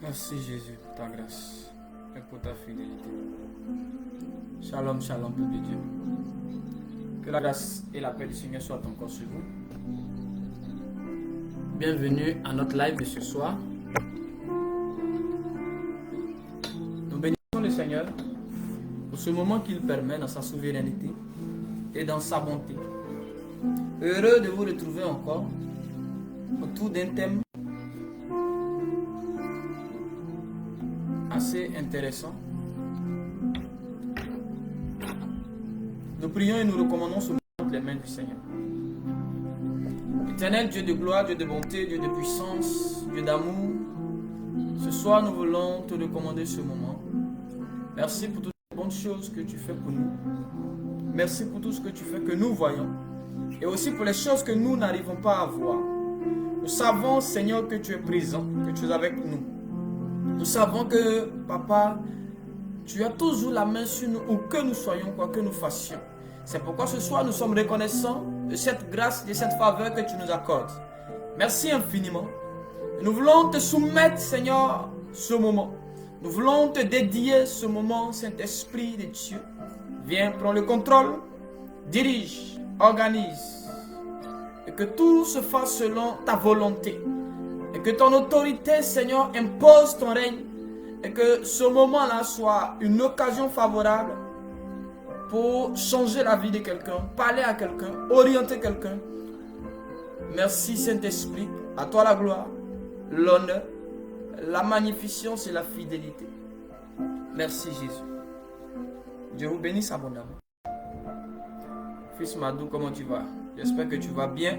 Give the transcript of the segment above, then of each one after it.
Merci Jésus pour ta grâce et pour ta fidélité. Shalom, shalom, peuple de Dieu. Que la grâce et la paix du Seigneur soient encore sur vous. Bienvenue à notre live de ce soir. Nous bénissons le Seigneur pour ce moment qu'il permet dans sa souveraineté et dans sa bonté. Heureux de vous retrouver encore autour d'un thème assez intéressant. Nous prions et nous recommandons ce moment entre les mains du Seigneur. Éternel Dieu de gloire, Dieu de bonté, Dieu de puissance, Dieu d'amour, ce soir nous voulons te recommander ce moment. Merci pour toutes les bonnes choses que tu fais pour nous. Merci pour tout ce que tu fais que nous voyons. Et aussi pour les choses que nous n'arrivons pas à voir. Nous savons, Seigneur, que tu es présent, que tu es avec nous. Nous savons que, Papa, tu as toujours la main sur nous, où que nous soyons, quoi que nous fassions. C'est pourquoi ce soir, nous sommes reconnaissants de cette grâce, de cette faveur que tu nous accordes. Merci infiniment. Nous voulons te soumettre, Seigneur, ce moment. Nous voulons te dédier ce moment, Saint-Esprit de Dieu. Viens, prends le contrôle, dirige, organise. Et que tout se fasse selon ta volonté. Et que ton autorité, Seigneur, impose ton règne. Et que ce moment-là soit une occasion favorable pour changer la vie de quelqu'un, parler à quelqu'un, orienter quelqu'un. Merci Saint-Esprit, à toi la gloire, l'honneur, la magnificence et la fidélité. Merci Jésus. Dieu vous bénisse abondamment. Fils Madou, comment tu vas? J'espère que tu vas bien.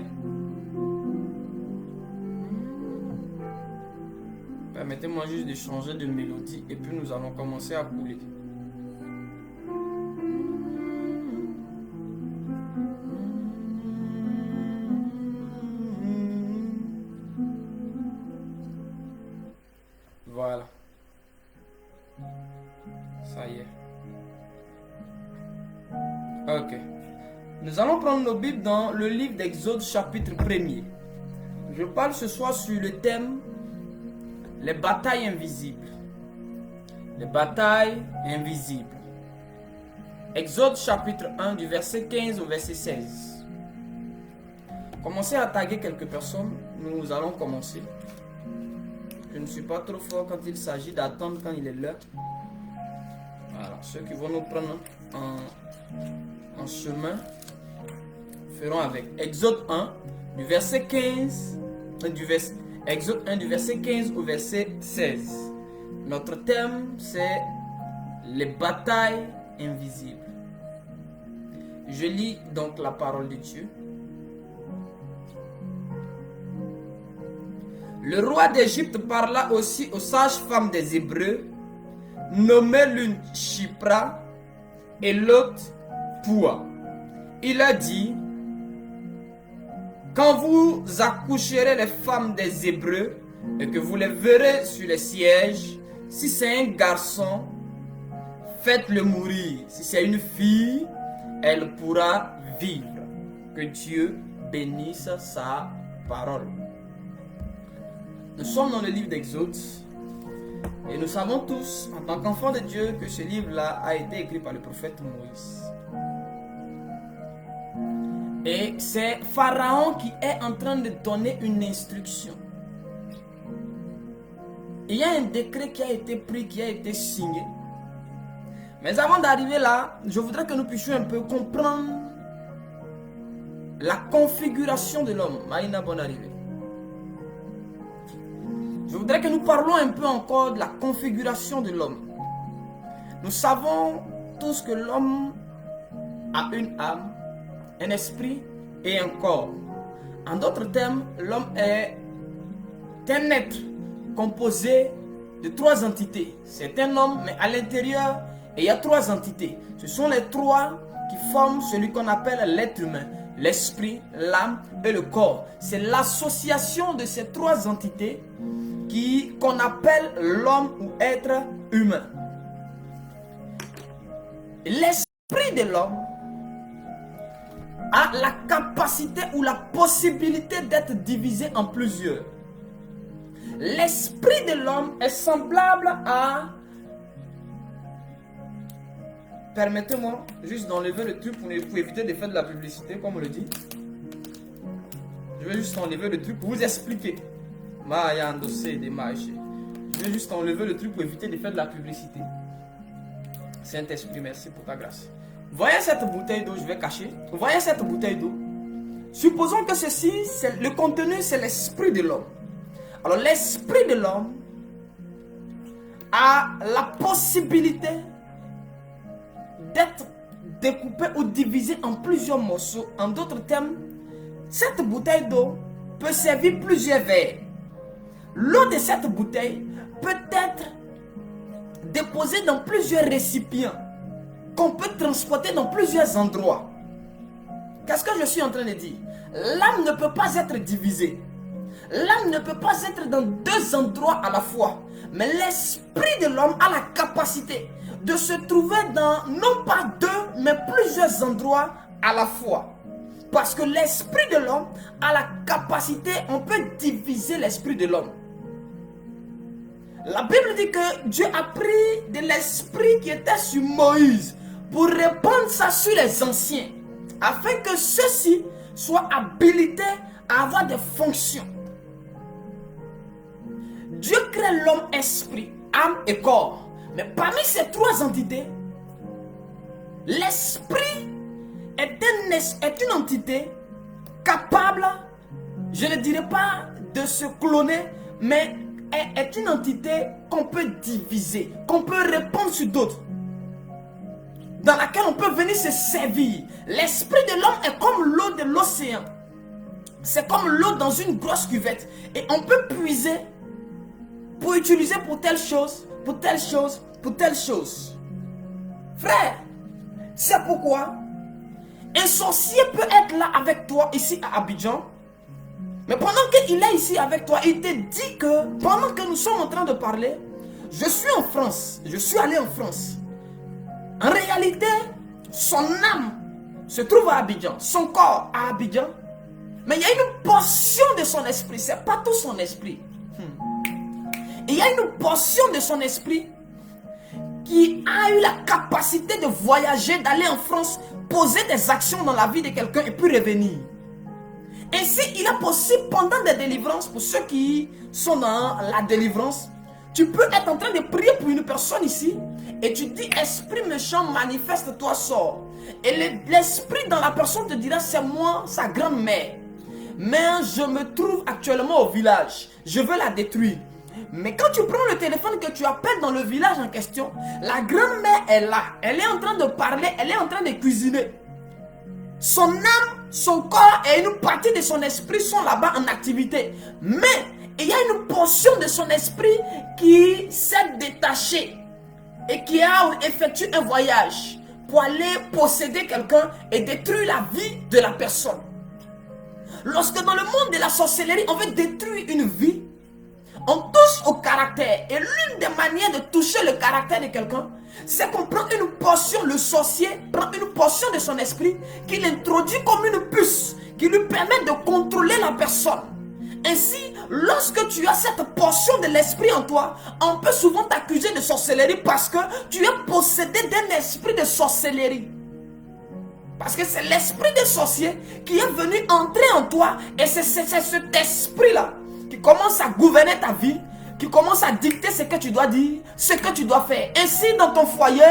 Permettez-moi juste de changer de mélodie et puis nous allons commencer à couler. Voilà. Ça y est. Ok. Nous allons prendre nos Bibles dans le livre d'Exode chapitre 1er. Je parle ce soir sur le thème les batailles invisibles. Les batailles invisibles. Exode chapitre 1 du verset 15 au verset 16. Commencez à taguer quelques personnes. Nous allons commencer. Je ne suis pas trop fort quand il s'agit d'attendre quand il est l'heure. Voilà. Ceux qui vont nous prendre en chemin feront avec. Exode 1 du verset 15 Exode 1 du verset 15 au verset 16. Notre thème, c'est les batailles invisibles. Je lis donc la parole de Dieu. Le roi d'Égypte parla aussi aux sages-femmes des Hébreux, nommées l'une Shipra et l'autre Poua. Il a dit: quand vous accoucherez les femmes des Hébreux et que vous les verrez sur les sièges, si c'est un garçon, faites-le mourir. Si c'est une fille, elle pourra vivre. Que Dieu bénisse sa parole. Nous sommes dans le livre d'Exode et nous savons tous, en tant qu'enfants de Dieu, que ce livre-là a été écrit par le prophète Moïse. Et c'est Pharaon qui est en train de donner une instruction. Il y a un décret qui a été pris, qui a été signé. Mais avant d'arriver là, je voudrais que nous puissions un peu comprendre la configuration de l'homme. Maïna, bonne arrivée. Je voudrais que nous parlons un peu encore de la configuration de l'homme. Nous savons tous que l'homme a une âme, un esprit et un corps. En d'autres termes, l'homme est un être composé de trois entités. C'est un homme, mais à l'intérieur, il y a trois entités. Ce sont les trois qui forment celui qu'on appelle l'être humain. L'esprit, l'âme et le corps. C'est l'association de ces trois entités qu'on appelle l'homme ou être humain. L'esprit de l'homme a la capacité ou la possibilité d'être divisé en plusieurs. L'esprit de l'homme est semblable à... Permettez-moi juste d'enlever le truc pour éviter de faire de la publicité, comme on le dit. Je vais juste enlever le truc pour vous expliquer. Il y a un dossier de marché. Je vais juste enlever le truc pour éviter de faire de la publicité. Saint-Esprit, merci pour ta grâce. Voyez cette bouteille d'eau, je vais cacher. Voyez cette bouteille d'eau. Supposons que ceci, le contenu, c'est l'esprit de l'homme. Alors, l'esprit de l'homme a la possibilité d'être découpé ou divisé en plusieurs morceaux. En d'autres termes, cette bouteille d'eau peut servir plusieurs verres. L'eau de cette bouteille peut être déposée dans plusieurs récipients qu'on peut transporter dans plusieurs endroits. Qu'est-ce que je suis en train de dire? L'âme ne peut pas être divisée. L'âme ne peut pas être dans deux endroits à la fois. Mais l'esprit de l'homme a la capacité de se trouver dans non pas deux, mais plusieurs endroits à la fois. Parce que l'esprit de l'homme a la capacité, on peut diviser l'esprit de l'homme. La Bible dit que Dieu a pris de l'esprit qui était sur Moïse pour répandre ça sur les anciens, afin que ceux-ci soient habilités à avoir des fonctions. Dieu crée l'homme esprit, âme et corps. Mais parmi ces trois entités, l'esprit est une entité capable, je ne dirais pas de se cloner, mais est une entité qu'on peut diviser, qu'on peut répandre sur d'autres, dans laquelle on peut venir se servir. L'esprit de l'homme est comme l'eau de l'océan. C'est comme l'eau dans une grosse cuvette. Et on peut puiser pour utiliser pour telle chose, pour telle chose, pour telle chose. Frère, c'est pourquoi un sorcier peut être là avec toi ici à Abidjan. Mais pendant qu'il est ici avec toi, il te dit que pendant que nous sommes en train de parler, je suis en France, je suis allé en France. En réalité, son âme se trouve à Abidjan, son corps à Abidjan. Mais il y a une portion de son esprit, c'est pas tout son esprit. Il y a une portion de son esprit qui a eu la capacité de voyager, d'aller en France, poser des actions dans la vie de quelqu'un et puis revenir. Ainsi, il est possible pendant des délivrances, pour ceux qui sont dans la délivrance, tu peux être en train de prier pour une personne ici et tu dis, esprit méchant, manifeste-toi, sors. Et l'esprit dans la personne te dira, c'est moi, sa grand-mère. Mais je me trouve actuellement au village, je veux la détruire. Mais quand tu prends le téléphone, que tu appelles dans le village en question, la grand-mère est là, elle est en train de parler, elle est en train de cuisiner. Son âme, son corps et une partie de son esprit sont là-bas en activité. Mais il y a une portion de son esprit qui s'est détachée et qui a effectué un voyage pour aller posséder quelqu'un et détruire la vie de la personne. Lorsque dans le monde de la sorcellerie, on veut détruire une vie, on touche au caractère. Et l'une des manières de toucher le caractère de quelqu'un, c'est qu'on prend une portion, le sorcier prend une portion de son esprit qu'il introduit comme une puce qui lui permet de contrôler la personne. Ainsi, lorsque tu as cette portion de l'esprit en toi, on peut souvent t'accuser de sorcellerie parce que tu es possédé d'un esprit de sorcellerie. Parce que c'est l'esprit des sorciers qui est venu entrer en toi et c'est cet esprit-là qui commence à gouverner ta vie, qui commence à dicter ce que tu dois dire, ce que tu dois faire. Ainsi, dans ton foyer,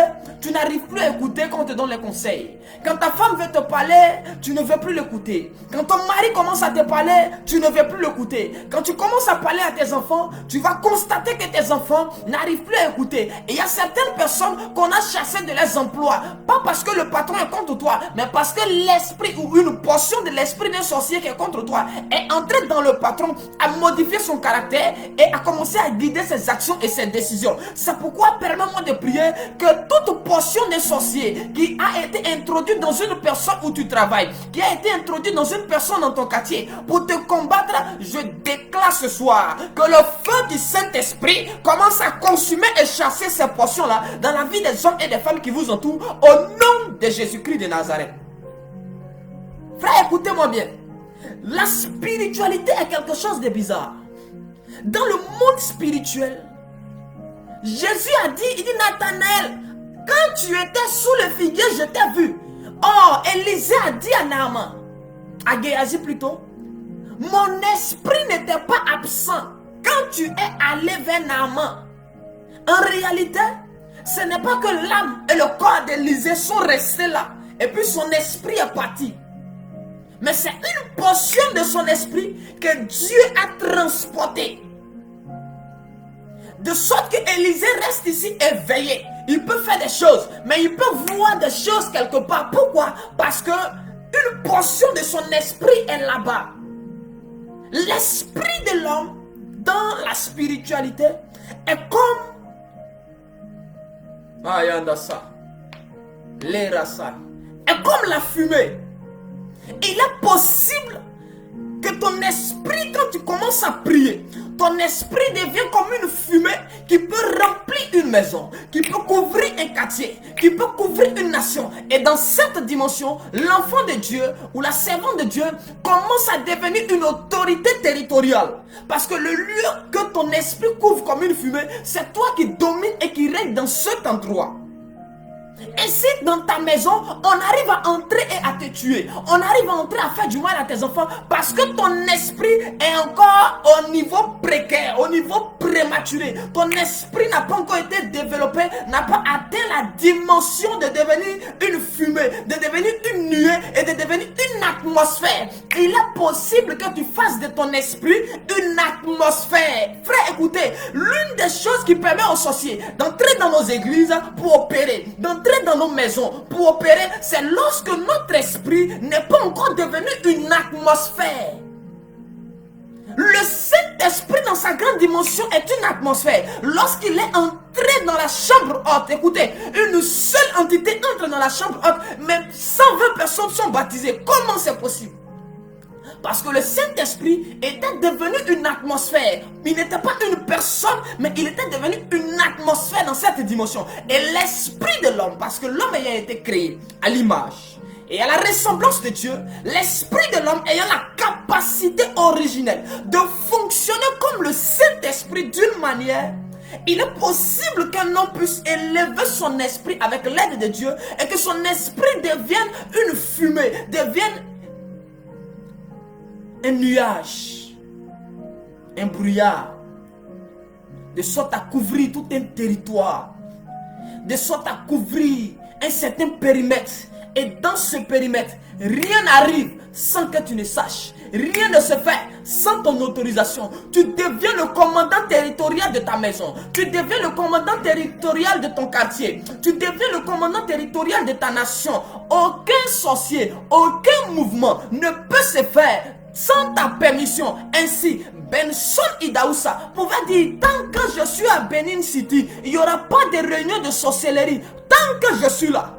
tu n'arrives plus à écouter quand on te donne les conseils. Quand ta femme veut te parler, tu ne veux plus l'écouter. Quand ton mari commence à te parler, tu ne veux plus l'écouter. Quand tu commences à parler à tes enfants, tu vas constater que tes enfants n'arrivent plus à écouter. Et il y a certaines personnes qu'on a chassées de leurs emplois. Pas parce que le patron est contre toi, mais parce que l'esprit ou une portion de l'esprit d'un sorcier qui est contre toi est entré dans le patron, a modifié son caractère et a commencé à guider ses actions et ses décisions. C'est pourquoi permets-moi de prier que toute portion des sorciers qui a été introduite dans une personne où tu travailles, qui a été introduite dans une personne dans ton quartier pour te combattre, je déclare ce soir que le feu du Saint-Esprit commence à consumer et chasser ces portions-là dans la vie des hommes et des femmes qui vous entourent au nom de Jésus-Christ de Nazareth. Frère, écoutez-moi bien. La spiritualité est quelque chose de bizarre. Dans le monde spirituel, Jésus a dit, il dit Nathanaël, quand tu étais sous le figuier, je t'ai vu. Or, Élisée a dit à Naaman, à Géasi plutôt, mon esprit n'était pas absent quand tu es allé vers Naaman. En réalité, ce n'est pas que l'âme et le corps d'Élisée sont restés là, et puis son esprit est parti. Mais c'est une portion de son esprit que Dieu a transportée. De sorte que Élisée reste ici éveillé. Il peut faire des choses, mais il peut voir des choses quelque part. Pourquoi? Parce que une portion de son esprit est là-bas. L'esprit de l'homme dans la spiritualité est comme est comme la fumée. Il est possible que ton esprit, quand tu commences à prier, ton esprit devient comme une fumée qui peut remplir une maison, qui peut couvrir un quartier, qui peut couvrir une nation. Et dans cette dimension, l'enfant de Dieu ou la servante de Dieu commence à devenir une autorité territoriale. Parce que le lieu que ton esprit couvre comme une fumée, c'est toi qui domines et qui règne dans cet endroit. Et si dans ta maison, on arrive à entrer et à te tuer, on arrive à entrer à faire du mal à tes enfants, parce que ton esprit est encore au niveau précaire, au niveau prématuré. Ton esprit n'a pas encore été développé, n'a pas atteint la dimension de devenir une fumée, de devenir une nuée et de devenir une atmosphère. Il est possible que tu fasses de ton esprit une atmosphère. Frère, écoutez, l'une des choses qui permet aux sorciers d'entrer dans nos églises pour opérer, d'entrer dans nos maisons pour opérer, c'est lorsque notre esprit n'est pas encore devenu une atmosphère. Le Saint-Esprit dans sa grande dimension est une atmosphère. Lorsqu'il est entré dans la chambre haute, écoutez, une seule entité entre dans la chambre haute, mais 120 personnes sont baptisées. Comment c'est possible? Parce que le Saint-Esprit était devenu une atmosphère. Il n'était pas une personne, mais il était devenu une atmosphère dans cette dimension. Et l'esprit de l'homme, parce que l'homme ayant été créé à l'image et à la ressemblance de Dieu, l'esprit de l'homme ayant la capacité originelle de fonctionner comme le Saint-Esprit d'une manière, il est possible qu'un homme puisse élever son esprit avec l'aide de Dieu et que son esprit devienne une fumée, devienne un nuage, un brouillard, de sorte à couvrir tout un territoire, de sorte à couvrir un certain périmètre. Et dans ce périmètre, rien n'arrive sans que tu ne saches. Rien ne se fait sans ton autorisation. Tu deviens le commandant territorial de ta maison. Tu deviens le commandant territorial de ton quartier. Tu deviens le commandant territorial de ta nation. Aucun sorcier, aucun mouvement ne peut se faire sans ta permission. Ainsi, Benson Idaoussa pouvait dire, tant que je suis à Benin City, il n'y aura pas de réunion de sorcellerie. Tant que je suis là.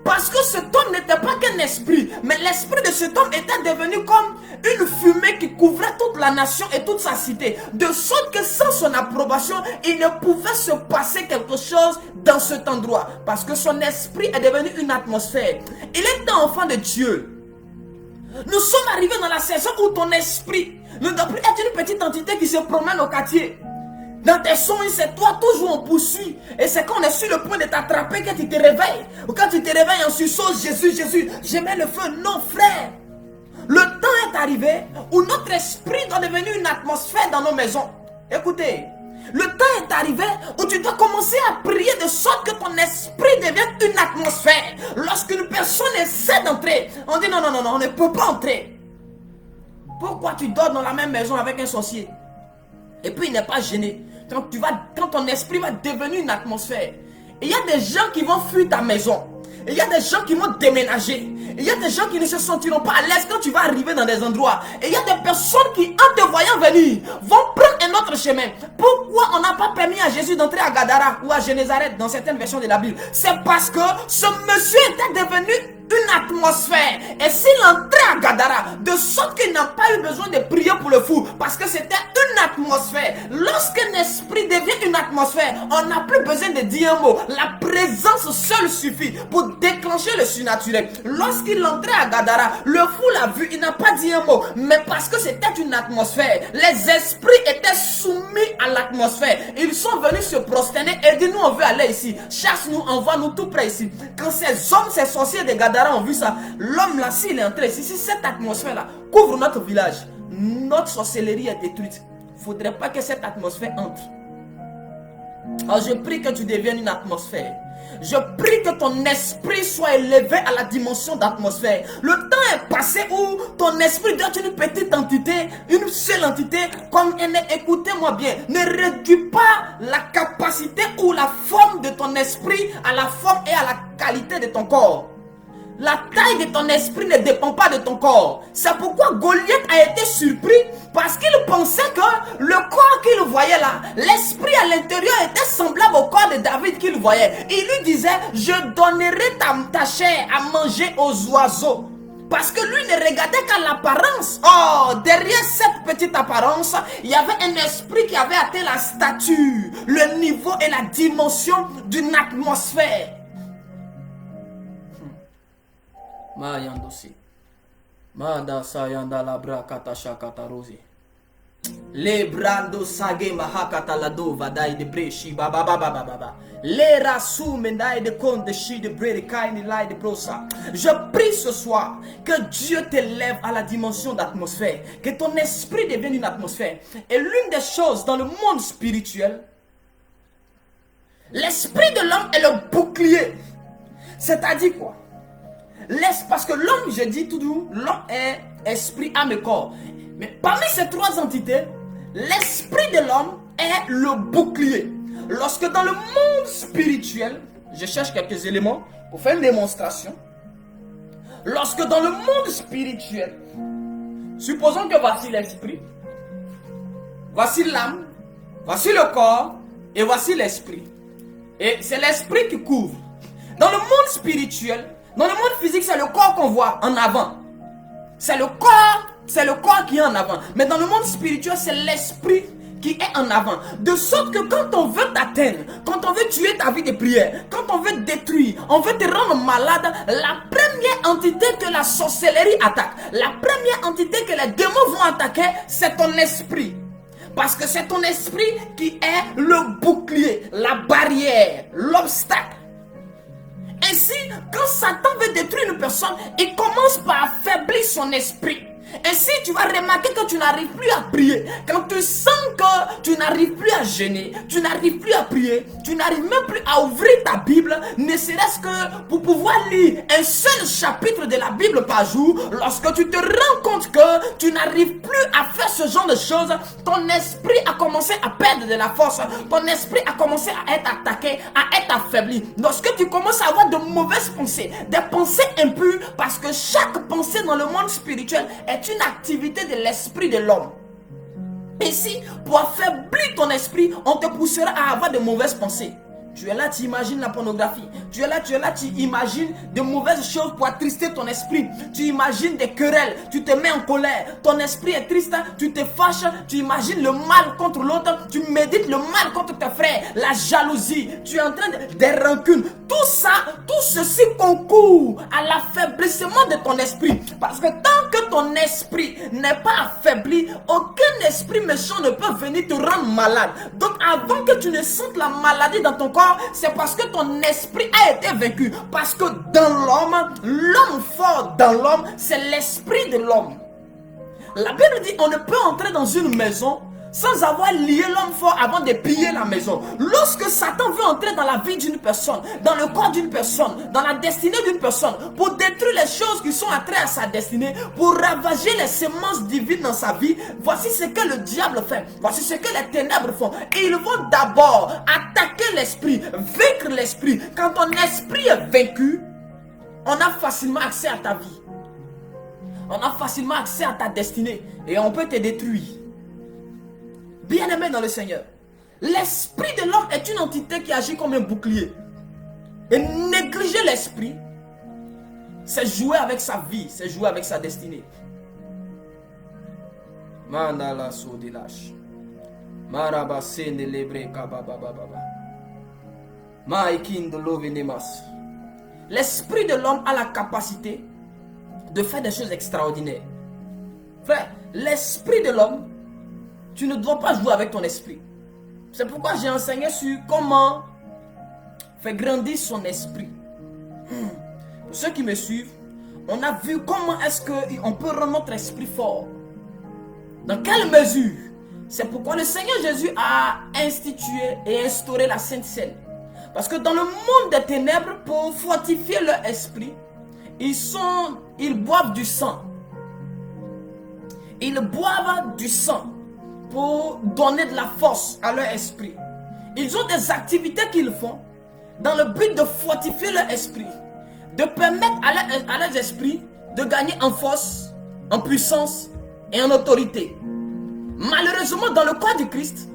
Parce que cet homme n'était pas qu'un esprit, mais l'esprit de cet homme était devenu comme une fumée qui couvrait toute la nation et toute sa cité. De sorte que sans son approbation, il ne pouvait se passer quelque chose dans cet endroit. Parce que son esprit est devenu une atmosphère. Il est un enfant de Dieu. Nous sommes arrivés dans la saison où ton esprit ne doit plus être une petite entité qui se promène au quartier. Dans tes songes, c'est toi toujours on poursuit. Et c'est quand on est sur le point de t'attraper que tu te réveilles. Ou quand tu te réveilles en sursaut, Jésus, Jésus, je mets le feu. Non, frère. Le temps est arrivé où notre esprit doit devenir une atmosphère dans nos maisons. Écoutez, le temps est arrivé où tu dois commencer à prier de sorte que ton esprit devienne une atmosphère. Lorsqu'une personne essaie d'entrer, on dit non, non, non, non, on ne peut pas entrer. Pourquoi tu dors dans la même maison avec un sorcier? Et puis il n'est pas gêné. Quand ton esprit va devenir une atmosphère, il y a des gens qui vont fuir ta maison. Il y a des gens qui vont déménager. Il y a des gens qui ne se sentiront pas à l'aise quand tu vas arriver dans des endroits. Et il y a des personnes qui, en te voyant venir, vont prendre un autre chemin. Pourquoi on n'a pas permis à Jésus d'entrer à Gadara ou à Génézareth dans certaines versions de la Bible? C'est parce que ce monsieur était devenu une atmosphère. Et s'il entrait à Gadara, de sorte qu'il n'a pas eu besoin de prier pour le fou, parce que c'était une atmosphère. Lorsqu'un esprit devient une atmosphère, on n'a plus besoin de dire un mot. La présence seule suffit pour déclencher le surnaturel. Lorsqu'il entrait à Gadara, le fou l'a vu, il n'a pas dit un mot, mais parce que c'était une atmosphère, les esprits étaient soumis à l'atmosphère. Ils sont venus se prosterner et dit, nous on veut aller ici, chasse-nous, envoie-nous tout près ici. Quand ces hommes, ces sorciers de Gadara ont vu ça, l'homme là, s'il est entré ici, si cette atmosphère là couvre notre village, notre sorcellerie est détruite. Il ne faudrait pas que cette atmosphère entre. Alors je prie que tu deviennes une atmosphère. Je prie que ton esprit soit élevé à la dimension d'atmosphère. Le temps est passé où ton esprit doit être une petite entité, une seule entité. Comme écoutez-moi bien, ne réduis pas la capacité ou la forme de ton esprit à la forme et à la qualité de ton corps. La taille de ton esprit ne dépend pas de ton corps. C'est pourquoi Goliath a été surpris, parce qu'il pensait que le corps qu'il voyait là, l'esprit à l'intérieur était semblable au corps de David qu'il voyait. Il lui disait, je donnerai ta chair à manger aux oiseaux. Parce que lui ne regardait qu'à l'apparence. Oh, derrière cette petite apparence, il y avait un esprit qui avait atteint la stature, le niveau et la dimension d'une atmosphère. Ma yandosi. Ma dansa yanda labra katasha katarosi. Le brando sage mahakata lado vadai de breshi baba baba baba. Le rasu mendai de konde shi de bre de kaini lai de brosa. Je prie ce soir que Dieu t'élève à la dimension d'atmosphère, que ton esprit devienne une atmosphère. Et l'une des choses dans le monde spirituel, l'esprit de l'homme est le bouclier. C'est-à-dire quoi? Parce que l'homme, je dis tout doux, l'homme est esprit, âme et corps. Mais parmi ces trois entités, l'esprit de l'homme est le bouclier. Lorsque dans le monde spirituel, je cherche quelques éléments pour faire une démonstration. Lorsque dans le monde spirituel, supposons que voici l'esprit, voici l'âme, voici le corps et voici l'esprit. Et c'est l'esprit qui couvre. Dans le monde spirituel, dans le monde physique, c'est le corps qu'on voit en avant. C'est le corps qui est en avant. Mais dans le monde spirituel, c'est l'esprit qui est en avant. De sorte que quand on veut t'atteindre, quand on veut tuer ta vie de prière, quand on veut te détruire, on veut te rendre malade, la première entité que la sorcellerie attaque, la première entité que les démons vont attaquer, c'est ton esprit. Parce que c'est ton esprit qui est le bouclier, la barrière, l'obstacle. Ainsi, quand Satan veut détruire une personne, il commence par affaiblir son esprit. Ainsi, tu vas remarquer que tu n'arrives plus à prier. Quand tu sens que tu n'arrives plus à jeûner, tu n'arrives plus à prier, tu n'arrives même plus à ouvrir ta Bible, ne serait-ce que pour pouvoir lire un seul chapitre de la Bible par jour, lorsque tu te rends compte que tu n'arrives plus à faire ce genre de choses, ton esprit a commencé à perdre de la force, ton esprit a commencé à être attaqué, à être affaibli. Lorsque tu commences à avoir de mauvaises pensées, des pensées impures, parce que chaque pensée dans le monde spirituel est une activité de l'esprit de l'homme. Ici, pour affaiblir ton esprit, on te poussera à avoir de mauvaises pensées. Tu es là, tu imagines la pornographie. Tu es là, tu imagines de mauvaises choses pour attrister ton esprit. Tu imagines des querelles, tu te mets en colère. Ton esprit est triste, tu te fâches, tu imagines le mal contre l'autre, tu médites le mal contre tes frères, la jalousie, tu es en train de des rancunes. Tout ça, tout ceci concourt à l'affaiblissement de ton esprit. Parce que tant que ton esprit n'est pas affaibli, aucun esprit méchant ne peut venir te rendre malade. Donc avant que tu ne sentes la maladie dans ton corps, c'est parce que ton esprit a été vaincu. Parce que dans l'homme fort dans l'homme, c'est l'esprit de l'homme. La Bible dit on ne peut entrer dans une maison sans avoir lié l'homme fort avant de piller la maison. Lorsque Satan veut entrer dans la vie d'une personne, dans le corps d'une personne, dans la destinée d'une personne, pour détruire les choses qui sont attraites à sa destinée, pour ravager les semences divines dans sa vie, voici ce que le diable fait. Voici ce que les ténèbres font. Et ils vont d'abord attaquer l'esprit, vaincre l'esprit. Quand ton esprit est vaincu, on a facilement accès à ta vie. On a facilement accès à ta destinée. Et on peut te détruire. Bien-aimé dans le Seigneur, l'esprit de l'homme est une entité qui agit comme un bouclier. Et négliger l'esprit c'est jouer avec sa vie, c'est jouer avec sa destinée. Mandala sodilash. Marabasene lebre kababababa. Maikin de l'ovenemas. L'esprit de l'homme a la capacité de faire des choses extraordinaires. Frère, l'esprit de l'homme, tu ne dois pas jouer avec ton esprit. C'est pourquoi j'ai enseigné sur comment faire grandir son esprit. Pour ceux qui me suivent, on a vu comment est-ce qu'on peut rendre notre esprit fort. Dans quelle mesure? C'est pourquoi le Seigneur Jésus a institué et instauré la Sainte Seine. Parce que dans le monde des ténèbres, pour fortifier leur esprit, ils boivent du sang. Ils boivent du sang pour donner de la force à leur esprit. Ils ont des activités qu'ils font dans le but de fortifier leur esprit, de permettre à leurs esprits de gagner en force, en puissance et en autorité. Malheureusement, dans le corps du Christ,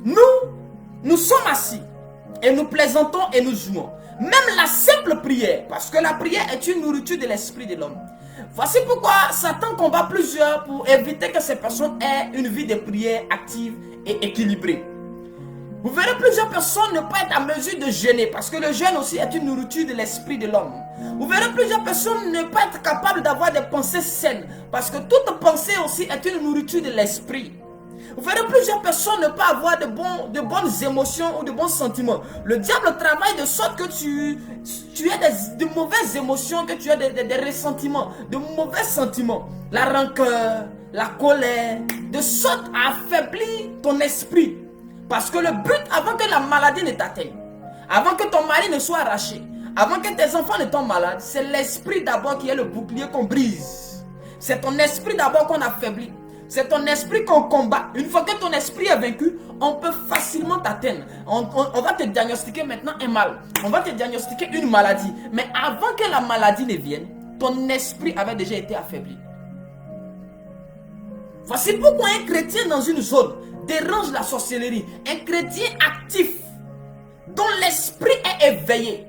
nous sommes assis et nous plaisantons et nous jouons. Même la simple prière, parce que la prière est une nourriture de l'esprit de l'homme. Voici pourquoi Satan combat plusieurs pour éviter que ces personnes aient une vie de prière active et équilibrée. Vous verrez plusieurs personnes ne pas être à mesure de jeûner, parce que le jeûne aussi est une nourriture de l'esprit de l'homme. Vous verrez plusieurs personnes ne pas être capables d'avoir des pensées saines, parce que toute pensée aussi est une nourriture de l'esprit. Vous verrez plusieurs personnes ne pas avoir de bonnes émotions ou de bons sentiments. Le diable travaille de sorte que tu aies de mauvaises émotions, que tu aies des ressentiments, de mauvais sentiments. La rancœur, la colère, de sorte à affaiblir ton esprit. Parce que le but, avant que la maladie ne t'atteigne, avant que ton mari ne soit arraché, avant que tes enfants ne tombent malades, c'est l'esprit d'abord qui est le bouclier qu'on brise. C'est ton esprit d'abord qu'on affaiblit. C'est ton esprit qu'on combat. Une fois que ton esprit est vaincu, on peut facilement t'atteindre. On va te diagnostiquer maintenant un mal. On va te diagnostiquer une maladie. Mais avant que la maladie ne vienne, ton esprit avait déjà été affaibli. Voici pourquoi un chrétien dans une zone dérange la sorcellerie. Un chrétien actif, dont l'esprit est éveillé.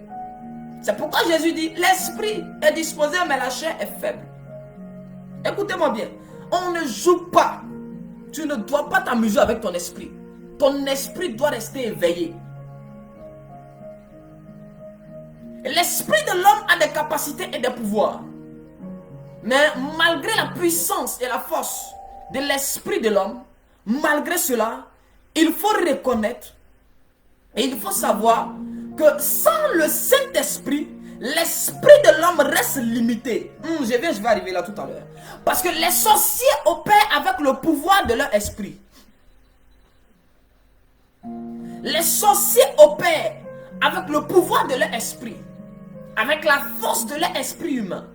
C'est pourquoi Jésus dit, l'esprit est disposé mais la chair est faible. Écoutez-moi bien. On ne joue pas. Tu ne dois pas t'amuser avec ton esprit. Ton esprit doit rester éveillé. L'esprit de l'homme a des capacités et des pouvoirs. Mais malgré la puissance et la force de l'esprit de l'homme, malgré cela, il faut reconnaître et il faut savoir que sans le Saint-Esprit, l'esprit de l'homme reste limité. Je vais arriver là tout à l'heure. Parce que les sorciers opèrent avec le pouvoir de leur esprit. Les sorciers opèrent avec le pouvoir de leur esprit. Avec la force de leur esprit humain.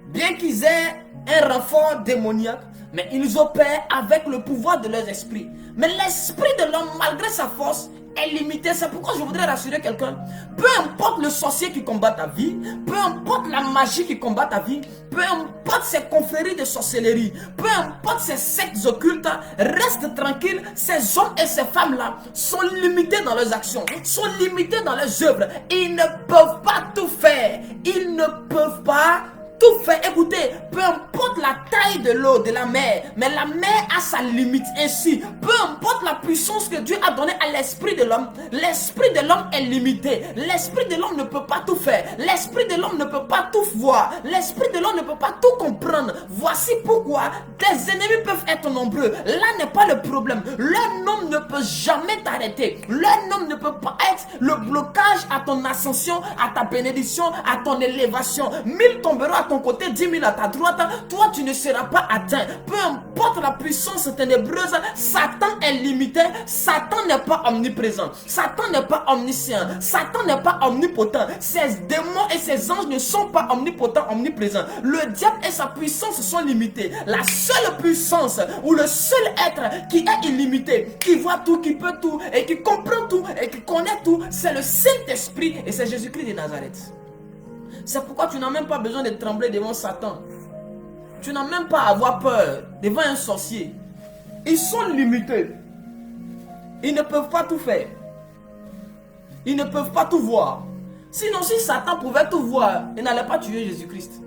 Bien qu'ils aient un renfort démoniaque, mais ils opèrent avec le pouvoir de leur esprit. Mais l'esprit de l'homme, malgré sa force, est limité. C'est pourquoi je voudrais rassurer quelqu'un. Peu importe le sorcier qui combat ta vie, peu importe la magie qui combat ta vie, peu importe ces confréries de sorcellerie, peu importe ces sectes occultes, reste tranquille. Ces hommes et ces femmes-là sont limités dans leurs actions, sont limités dans leurs œuvres. Ils ne peuvent pas tout faire. Ils ne peuvent pas tout fait. Écoutez, peu importe la taille de l'eau, de la mer, mais la mer a sa limite. Ainsi, peu importe la puissance que Dieu a donnée à l'esprit de l'homme, l'esprit de l'homme est limité. L'esprit de l'homme ne peut pas tout faire. L'esprit de l'homme ne peut pas tout voir. L'esprit de l'homme ne peut pas tout comprendre. Voici pourquoi tes ennemis peuvent être nombreux. Là n'est pas le problème. Leur nom ne peut jamais t'arrêter. Leur nom ne peut pas être le blocage à ton ascension, à ta bénédiction, à ton élévation. 1000 tomberont à ton côté, 10 000 à ta droite, toi tu ne seras pas atteint. Peu importe la puissance ténébreuse, Satan est limité. Satan n'est pas omniprésent. Satan n'est pas omniscient. Satan n'est pas omnipotent. Ses démons et ses anges ne sont pas omnipotents, omniprésents. Le diable et sa puissance sont limités. La seule puissance ou le seul être qui est illimité, qui voit tout, qui peut tout et qui comprend tout et qui connaît tout, c'est le Saint-Esprit et c'est Jésus-Christ de Nazareth. C'est pourquoi tu n'as même pas besoin de trembler devant Satan. Tu n'as même pas à avoir peur devant un sorcier. Ils sont limités. Ils ne peuvent pas tout faire. Ils ne peuvent pas tout voir. Sinon, si Satan pouvait tout voir, il n'allait pas tuer Jésus-Christ.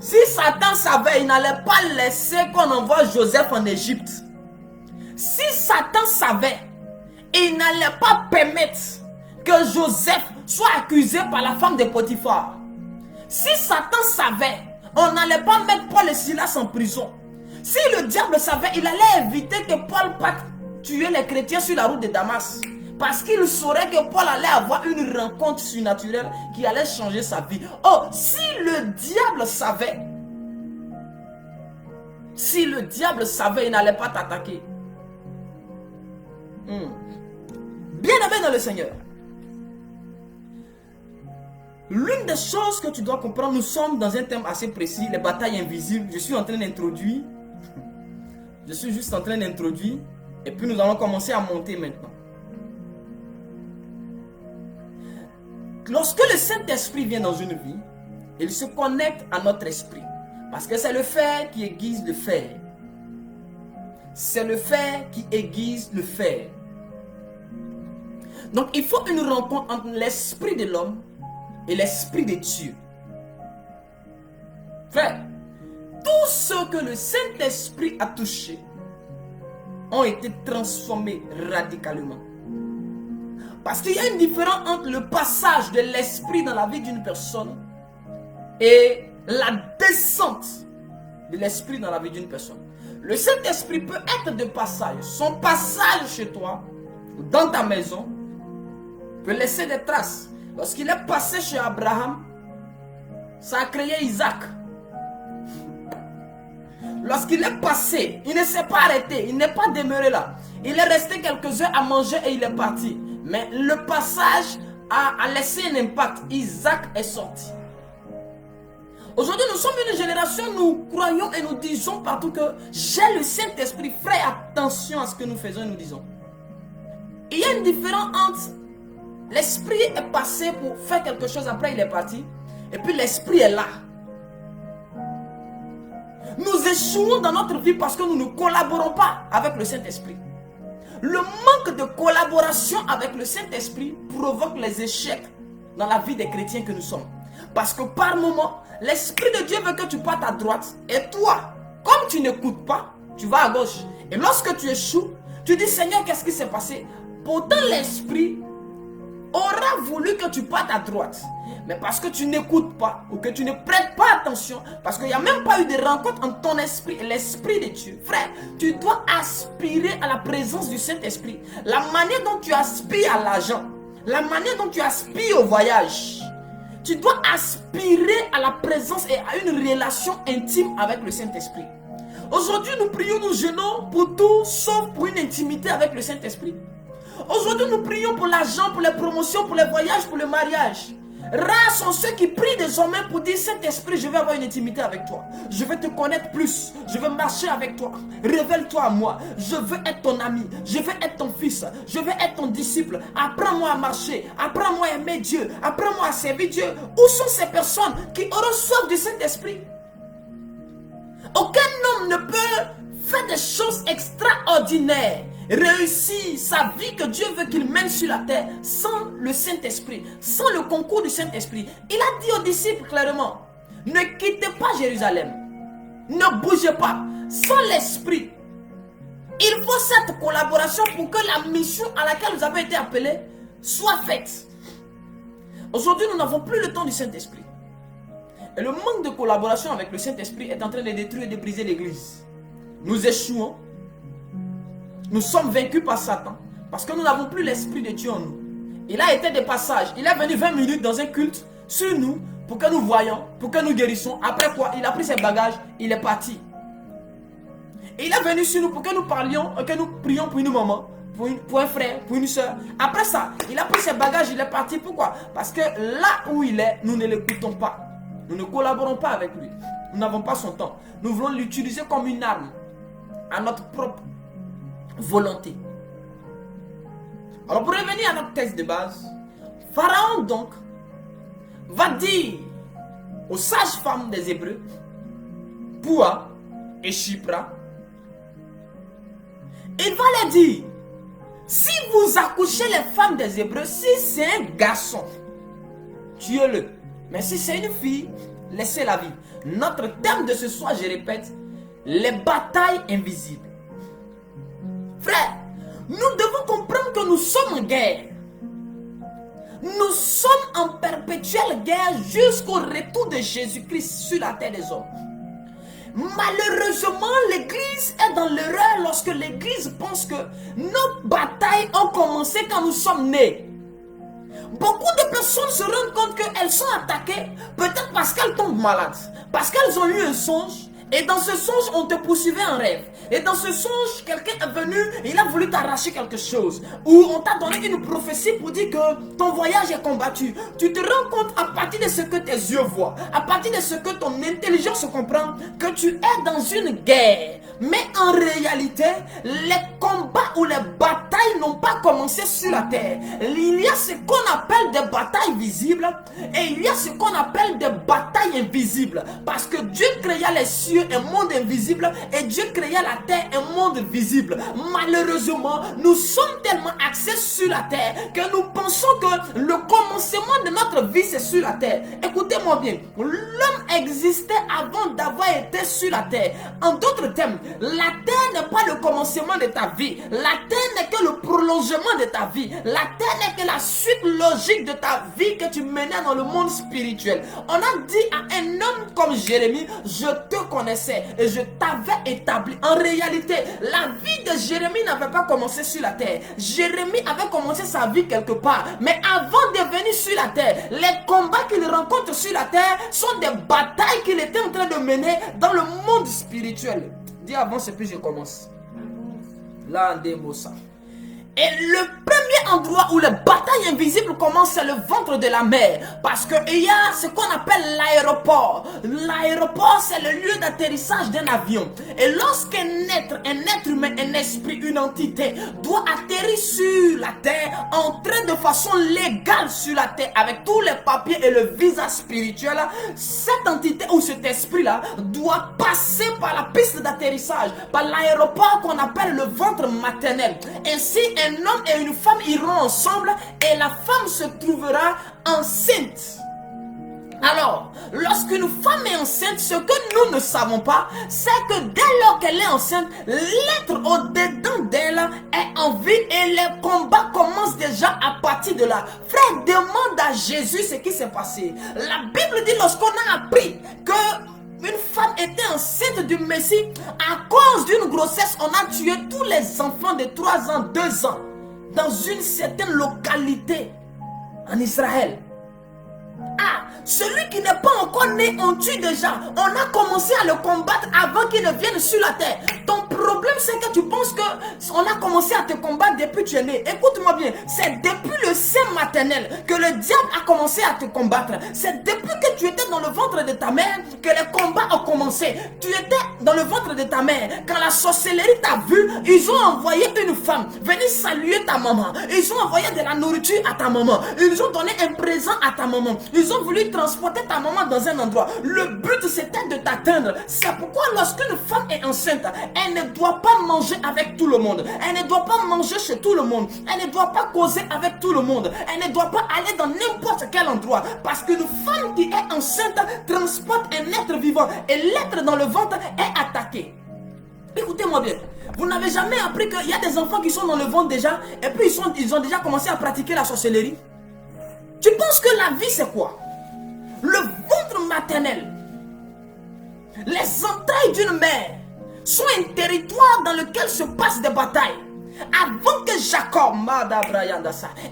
Si Satan savait, il n'allait pas laisser qu'on envoie Joseph en Égypte. Si Satan savait, il n'allait pas permettre que Joseph soit accusé par la femme de Potiphar. Si Satan savait, on n'allait pas mettre Paul et Silas en prison. Si le diable savait, il allait éviter que Paul parte tuer les chrétiens sur la route de Damas. Parce qu'il saurait que Paul allait avoir une rencontre surnaturelle qui allait changer sa vie. Oh, si le diable savait, il n'allait pas t'attaquer. Bien-aimé dans le Seigneur, l'une des choses que tu dois comprendre, nous sommes dans un thème assez précis, les batailles invisibles. Je suis en train d'introduire. Je suis juste en train d'introduire. Et puis nous allons commencer à monter maintenant. Lorsque le Saint-Esprit vient dans une vie, il se connecte à notre esprit. Parce que c'est le fer qui aiguise le fer. C'est le fer qui aiguise le fer. Donc il faut une rencontre entre l'esprit de l'homme et l'esprit de Dieu. Frère, tout ce que le Saint-Esprit a touché ont été transformés radicalement. Parce qu'il y a une différence entre le passage de l'esprit dans la vie d'une personne et la descente de l'esprit dans la vie d'une personne. Le Saint-Esprit peut être de passage. Son passage chez toi, dans ta maison, peut laisser des traces. Lorsqu'il est passé chez Abraham, ça a créé Isaac. Lorsqu'il est passé, il ne s'est pas arrêté, il n'est pas demeuré là. Il est resté quelques heures à manger et il est parti. Mais le passage a laissé un impact. Isaac est sorti. Aujourd'hui, nous sommes une génération, nous croyons et nous disons partout que j'ai le Saint-Esprit. Frère, attention à ce que nous faisons et nous disons. Il y a une différence entre l'esprit est passé pour faire quelque chose, après il est parti. Et puis l'esprit est là. Nous échouons dans notre vie parce que nous ne collaborons pas avec le Saint-Esprit. Le manque de collaboration avec le Saint-Esprit provoque les échecs dans la vie des chrétiens que nous sommes. Parce que par moment, l'Esprit de Dieu veut que tu partes à droite. Et toi, comme tu n'écoutes pas, tu vas à gauche. Et lorsque tu échoues, tu dis Seigneur, qu'est-ce qui s'est passé? Pourtant l'Esprit aura voulu que tu partes à droite. Mais parce que tu n'écoutes pas ou que tu ne prêtes pas attention, parce qu'il n'y a même pas eu de rencontre entre ton esprit et l'Esprit de Dieu. Frère, tu dois aspirer à la présence du Saint-Esprit. La manière dont tu aspires à l'argent, la manière dont tu aspires au voyage, tu dois aspirer à la présence et à une relation intime avec le Saint-Esprit. Aujourd'hui, nous prions, nous jeûnons pour tout, sauf pour une intimité avec le Saint-Esprit. Aujourd'hui, nous prions pour l'argent, pour les promotions, pour les voyages, pour le mariage. Rares sont ceux qui prient désormais pour dire Saint-Esprit, je vais avoir une intimité avec toi. Je vais te connaître plus. Je veux marcher avec toi. Révèle-toi à moi. Je veux être ton ami. Je veux être ton fils. Je veux être ton disciple. Apprends-moi à marcher. Apprends-moi à aimer Dieu. Apprends-moi à servir Dieu. Où sont ces personnes qui auront soif du Saint-Esprit? Aucun homme ne peut faire des choses extraordinaires, réussir sa vie que Dieu veut qu'il mène sur la terre sans le Saint-Esprit, sans le concours du Saint-Esprit. Il a dit aux disciples clairement, ne quittez pas Jérusalem, ne bougez pas, sans l'Esprit. Il faut cette collaboration pour que la mission à laquelle vous avez été appelés soit faite. Aujourd'hui, nous n'avons plus le temps du Saint-Esprit. Et le manque de collaboration avec le Saint-Esprit est en train de détruire et de briser l'église. Nous échouons. Nous sommes vaincus par Satan parce que nous n'avons plus l'Esprit de Dieu en nous. Il a été de passage. Il est venu 20 minutes dans un culte sur nous pour que nous voyions, pour que nous guérissons. Après quoi, il a pris ses bagages, il est parti. Et il est venu sur nous pour que nous parlions, que nous prions pour une maman, pour un frère, pour une soeur. Après ça, il a pris ses bagages, il est parti. Pourquoi? Parce que là où il est, nous ne l'écoutons pas. Nous ne collaborons pas avec lui. Nous n'avons pas son temps. Nous voulons l'utiliser comme une arme à notre propre volonté. Alors pour revenir à notre texte de base, Pharaon donc va dire aux sages-femmes des Hébreux, Poua et Shipra, il va leur dire, Si vous accouchez les femmes des Hébreux, si c'est un garçon, tuez-le. Mais si c'est une fille, laissez-la vivre. Notre thème de ce soir, je répète, les batailles invisibles. Frère, nous devons comprendre que nous sommes en guerre. Nous sommes en perpétuelle guerre jusqu'au retour de Jésus-Christ sur la terre des hommes. Malheureusement, l'Église est dans l'erreur lorsque l'Église pense que nos batailles ont commencé quand nous sommes nés. Beaucoup de personnes se rendent compte qu'elles sont attaquées peut-être parce qu'elles tombent malades, parce qu'elles ont eu un songe, et dans ce songe, on te poursuivait en rêve. Et dans ce songe, quelqu'un est venu, il a voulu t'arracher quelque chose. Ou on t'a donné une prophétie pour dire que ton voyage est combattu. Tu te rends compte à partir de ce que tes yeux voient, à partir de ce que ton intelligence comprend, que tu es dans une guerre. Mais en réalité, les combats ou les batailles n'ont pas commencé sur la terre. Il y a ce qu'on appelle des batailles visibles et il y a ce qu'on appelle des batailles invisibles. Parce que Dieu créa les cieux, un monde invisible, et Dieu créa la terre, un monde visible. Malheureusement, nous sommes tellement axés sur la terre que nous pensons que le commencement de notre vie, c'est sur la terre. Écoutez-moi bien, l'homme existait avant d'avoir été sur la terre. En d'autres termes, la terre n'est pas le commencement de ta vie. La terre n'est que le prolongement de ta vie. La terre n'est que la suite logique de ta vie que tu menais dans le monde spirituel. On a dit à un homme comme Jérémie, je te connaissais et je t'avais établi. En réalité, la vie de Jérémie n'avait pas commencé sur la terre. Jérémie avait commencé sa vie quelque part. Mais avant de venir sur la terre, les combats qu'il rencontre sur la terre sont des batailles qu'il était en train de mener dans le monde spirituel. Dis avance et puis je commence. Là, en démo ça. Et le premier endroit où les batailles invisibles commencent, c'est le ventre de la mer. Parce qu'il y a ce qu'on appelle l'aéroport. L'aéroport, c'est le lieu d'atterrissage d'un avion. Et lorsqu'un être humain, un esprit, une entité, doit atterrir sur la terre, entrer de façon légale sur la terre, avec tous les papiers et le visa spirituel, cette entité ou cet esprit-là doit passer par la piste d'atterrissage, par l'aéroport qu'on appelle le ventre maternel. Ainsi, un homme et une femme iront ensemble et la femme se trouvera enceinte. Alors, lorsqu'une femme est enceinte, ce que nous ne savons pas, c'est que dès lors qu'elle est enceinte, l'être au-dedans d'elle est en vie et les combats commencent déjà à partir de là. Frère, demande à Jésus ce qui s'est passé. La Bible dit lorsqu'on a appris que une femme était enceinte du Messie, à cause d'une grossesse, on a tué tous les enfants de 3 ans, 2 ans, dans une certaine localité en Israël. Ah, celui qui n'est pas encore né, on tue déjà. On a commencé à le combattre avant qu'il ne vienne sur la terre. Ton problème, c'est que tu penses que on a commencé à te combattre depuis que tu es né. Écoute-moi bien, c'est depuis le sein maternel que le diable a commencé à te combattre. C'est depuis que tu étais dans le ventre de ta mère que les combats ont commencé. Tu étais dans le ventre de ta mère. Quand la sorcellerie t'a vu, ils ont envoyé une femme venir saluer ta maman. Ils ont envoyé de la nourriture à ta maman. Ils ont donné un présent à ta maman. Ils ont voulu transporter ta maman dans un endroit. Le but, c'était de t'atteindre. C'est pourquoi lorsqu'une femme est enceinte, elle ne doit pas manger avec tout le monde. Elle ne doit pas manger chez tout le monde. Elle ne doit pas causer avec tout le monde. Elle ne doit pas aller dans n'importe quel endroit. Parce qu'une femme qui est enceinte transporte un être vivant. Et l'être dans le ventre est attaqué. Écoutez-moi bien. Vous n'avez jamais appris qu'il y a des enfants qui sont dans le ventre déjà. Et puis ils ont déjà commencé à pratiquer la sorcellerie. Tu penses que la vie c'est quoi? Le ventre maternel, les entrailles d'une mère sont un territoire dans lequel se passent des batailles. Avant que Jacob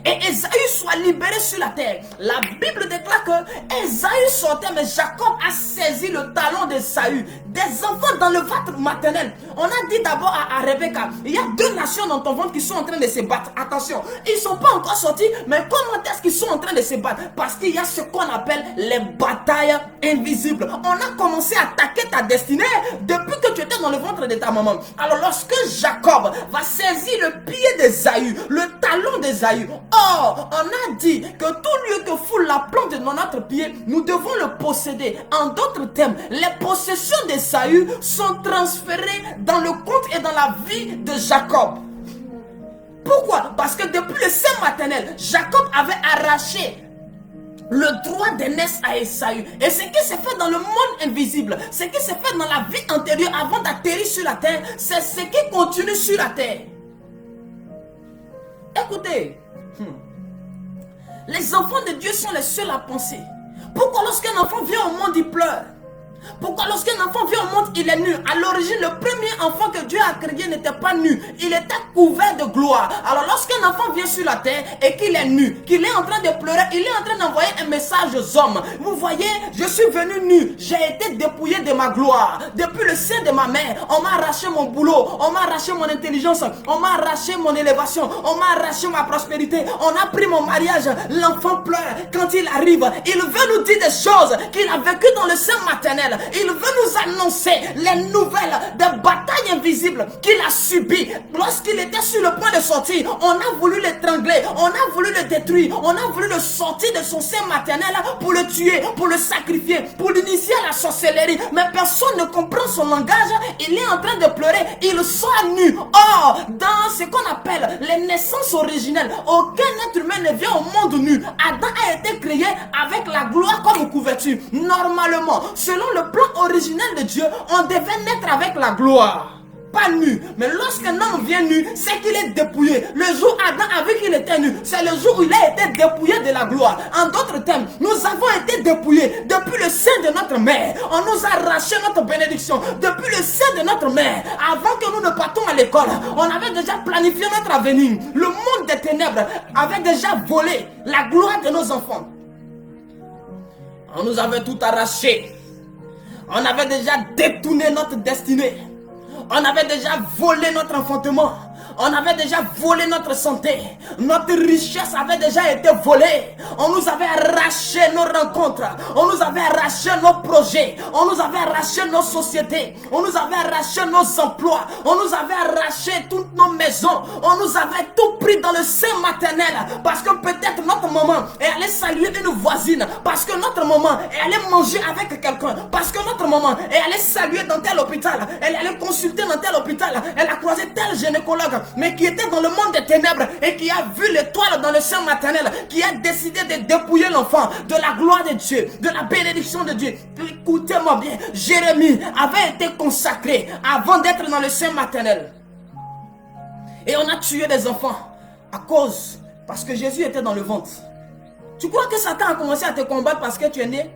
et Ésaü soient libérés sur la terre, la Bible déclare que Ésaü sortait, mais Jacob a saisi le talon d'Ésaü. Des enfants dans le ventre maternel. On a dit d'abord à Rebecca, il y a 2 nations dans ton ventre qui sont en train de se battre. Attention, ils ne sont pas encore sortis, mais comment est-ce qu'ils sont en train de se battre? Parce qu'il y a ce qu'on appelle les batailles invisibles. On a commencé à attaquer ta destinée depuis que tu étais dans le ventre de ta maman. Alors lorsque Jacob va saisir le pied d'Ésaü, le talon d'Ésaü, or on a dit que tout lieu que foule la plante de notre pied, nous devons le posséder. En d'autres termes, les possessions d'Ésaü sont transférées dans le compte et dans la vie de Jacob. Pourquoi? Parce que depuis le sein maternel, Jacob avait arraché le droit d'aînesse à Esaü. Et ce qui s'est fait dans le monde invisible, ce qui s'est fait dans la vie antérieure avant d'atterrir sur la terre, c'est ce qui continue sur la terre. Écoutez, les enfants de Dieu sont les seuls à penser. Pourquoi lorsqu'un enfant vient au monde, il pleure? Pourquoi lorsqu'un enfant vient au monde, il est nu? À l'origine, le premier enfant que Dieu a créé n'était pas nu. Il était couvert de gloire. Alors lorsqu'un enfant vient sur la terre et qu'il est nu, qu'il est en train de pleurer, il est en train d'envoyer un message aux hommes. Vous voyez, je suis venu nu. J'ai été dépouillé de ma gloire. Depuis le sein de ma mère, on m'a arraché mon boulot. On m'a arraché mon intelligence. On m'a arraché mon élévation. On m'a arraché ma prospérité. On a pris mon mariage. L'enfant pleure. Quand il arrive, il veut nous dire des choses qu'il a vécues dans le sein maternel. Il veut nous annoncer les nouvelles des batailles invisibles qu'il a subies. Lorsqu'il était sur le point de sortir, on a voulu l'étrangler, on a voulu le détruire, on a voulu le sortir de son sein maternel pour le tuer, pour le sacrifier, pour l'initier à la sorcellerie. Mais personne ne comprend son langage. Il est en train de pleurer, il sort nu. Or, dans ce qu'on appelle les naissances originelles, aucun être humain ne vient au monde nu. Adam a été créé avec la gloire comme couverture. Normalement, selon le plan originel de Dieu, on devait naître avec la gloire. Pas nu. Mais lorsqu'un homme vient nu, c'est qu'il est dépouillé. Le jour où Adam a vu qu'il était nu, c'est le jour où il a été dépouillé de la gloire. En d'autres termes, nous avons été dépouillés depuis le sein de notre mère. On nous a arraché notre bénédiction depuis le sein de notre mère. Avant que nous ne partons à l'école, on avait déjà planifié notre avenir. Le monde des ténèbres avait déjà volé la gloire de nos enfants. On nous avait tout arraché. On avait déjà détourné notre destinée. On avait déjà volé notre enfantement. On avait déjà volé notre santé. Notre richesse avait déjà été volée. On nous avait arraché nos rencontres. On nous avait arraché nos projets. On nous avait arraché nos sociétés. On nous avait arraché nos emplois. On nous avait arraché toutes nos maisons. On nous avait tout pris dans le sein maternel. Parce que peut-être notre maman est allée saluer une voisine. Parce que notre maman est allée manger avec quelqu'un. Parce que notre maman est allée saluer dans tel hôpital. Elle est allée consulter dans tel hôpital. Elle a croisé tel gynécologue, mais qui était dans le monde des ténèbres et qui a vu l'étoile dans le sein maternel, qui a décidé de dépouiller l'enfant de la gloire de Dieu, de la bénédiction de Dieu. Écoutez-moi bien, Jérémie avait été consacré avant d'être dans le sein maternel. Et on a tué des enfants parce que Jésus était dans le ventre. Tu crois que Satan a commencé à te combattre parce que tu es né?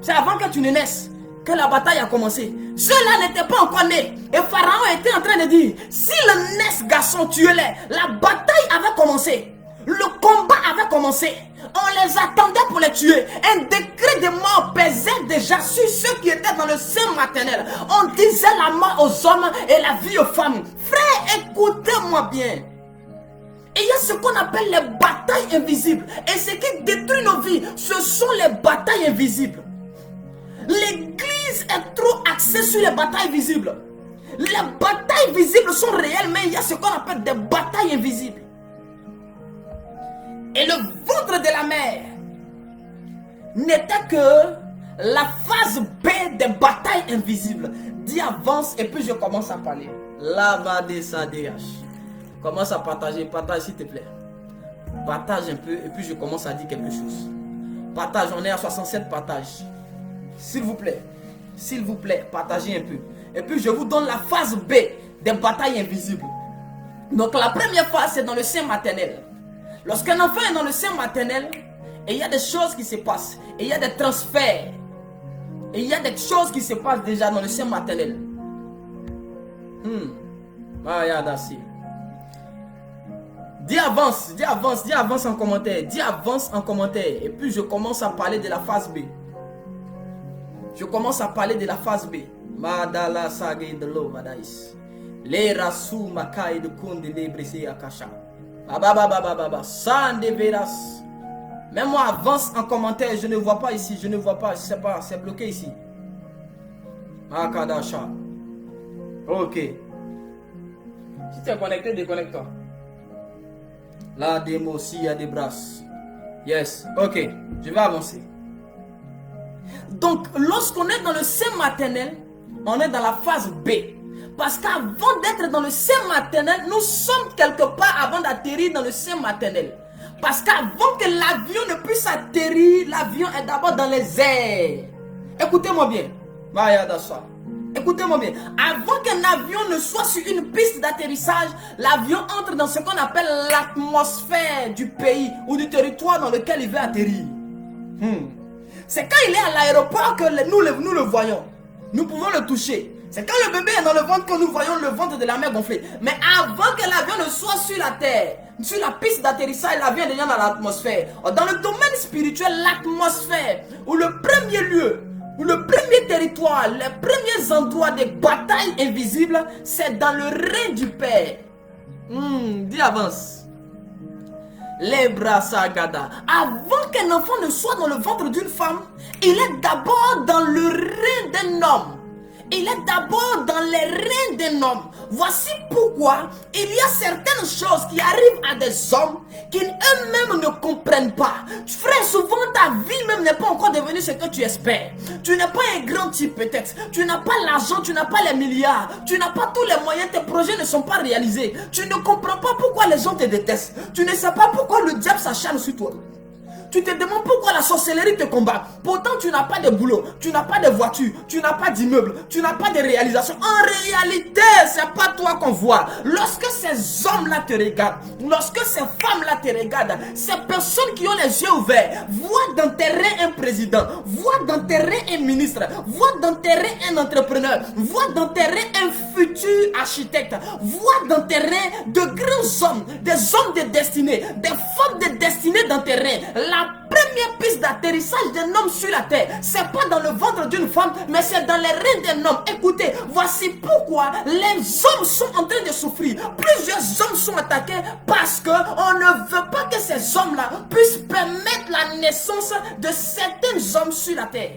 C'est avant que tu ne naisses que la bataille a commencé. Ceux-là n'étaient pas encore nés. Et Pharaon était en train de dire, s'ils naissent garçons, tuez-les. La bataille avait commencé. Le combat avait commencé. On les attendait pour les tuer. Un décret de mort pesait déjà sur ceux qui étaient dans le sein maternel. On disait la mort aux hommes et la vie aux femmes. Frère, écoutez-moi bien. Et il y a ce qu'on appelle les batailles invisibles. Et ce qui détruit nos vies, ce sont les batailles invisibles. L'église est trop axée sur les batailles visibles. Les batailles visibles sont réelles, mais il y a ce qu'on appelle des batailles invisibles. Et le ventre de la mère n'était que la phase B des batailles invisibles. Dis avance et puis je commence à parler. Là-bas des SADH. Commence à partager, partage s'il te plaît. Partage un peu et puis je commence à dire quelque chose. Partage, on est à 67 partages. S'il vous plaît, partagez un peu. Et puis je vous donne la phase B des batailles invisibles. Donc la première phase, c'est dans le sein maternel. Lorsqu'un enfant est dans le sein maternel, et il y a des choses qui se passent, et il y a des transferts, et il y a des choses qui se passent déjà dans le sein maternel. Dis avance en commentaire. Dis avance en commentaire. Et puis je commence à parler de la phase B. Je commence à parler de la phase B. Madala sage de l'eau, madais. Les rassou makai de konde de brisé akasha. Baba, sande veras. Même moi, avance en commentaire. Je ne vois pas ici. Je ne vois pas. Je sais pas. C'est bloqué ici. Akadasha. Ok. Si tu es connecté, déconnecte-toi. La démo, s'il y a des brasses. Yes. Ok. Je vais avancer. Donc, lorsqu'on est dans le sein maternel, on est dans la phase B. Parce qu'avant d'être dans le sein maternel, nous sommes quelque part avant d'atterrir dans le sein maternel. Parce qu'avant que l'avion ne puisse atterrir, l'avion est d'abord dans les airs. Écoutez-moi bien. Écoutez-moi bien. Avant qu'un avion ne soit sur une piste d'atterrissage, l'avion entre dans ce qu'on appelle l'atmosphère du pays ou du territoire dans lequel il veut atterrir. C'est quand il est à l'aéroport que nous le voyons. Nous pouvons le toucher. C'est quand le bébé est dans le ventre que nous voyons le ventre de la mère gonflé. Mais avant que l'avion ne soit sur la terre, sur la piste d'atterrissage, l'avion est déjà dans l'atmosphère. Dans le domaine spirituel, l'atmosphère, ou le premier lieu, ou le premier territoire, les premiers endroits des batailles invisibles, c'est dans le rein du Père. Dis avance. Les bras sagada. Avant qu'un enfant ne soit dans le ventre d'une femme, il est d'abord dans le rein d'un homme. Il est d'abord dans les reins d'un homme. Voici pourquoi il y a certaines choses qui arrivent à des hommes qui eux-mêmes ne comprennent pas. Frère, souvent ta vie même n'est pas encore devenue ce que tu espères. Tu n'es pas un grand type peut-être. Tu n'as pas l'argent, tu n'as pas les milliards. Tu n'as pas tous les moyens, tes projets ne sont pas réalisés. Tu ne comprends pas pourquoi les gens te détestent. Tu ne sais pas pourquoi le diable s'acharne sur toi. Tu te demandes pourquoi la sorcellerie te combat. Pourtant, tu n'as pas de boulot, tu n'as pas de voiture, tu n'as pas d'immeuble, tu n'as pas de réalisation. En réalité, c'est pas toi qu'on voit. Lorsque ces hommes-là te regardent, lorsque ces femmes-là te regardent, ces personnes qui ont les yeux ouverts, voient dans tes reins un président, voient dans tes reins un ministre, voient dans tes reins un entrepreneur, voient dans tes reins un futur architecte, voient dans tes reins de grands hommes, des hommes de destinée, des femmes de destinée dans tes reins. La première piste d'atterrissage d'un homme sur la terre, c'est pas dans le ventre d'une femme, mais c'est dans les reins d'un homme. Écoutez, voici pourquoi les hommes sont en train de souffrir. Plusieurs hommes sont attaqués parce qu'on ne veut pas que ces hommes-là puissent permettre la naissance de certains hommes sur la terre.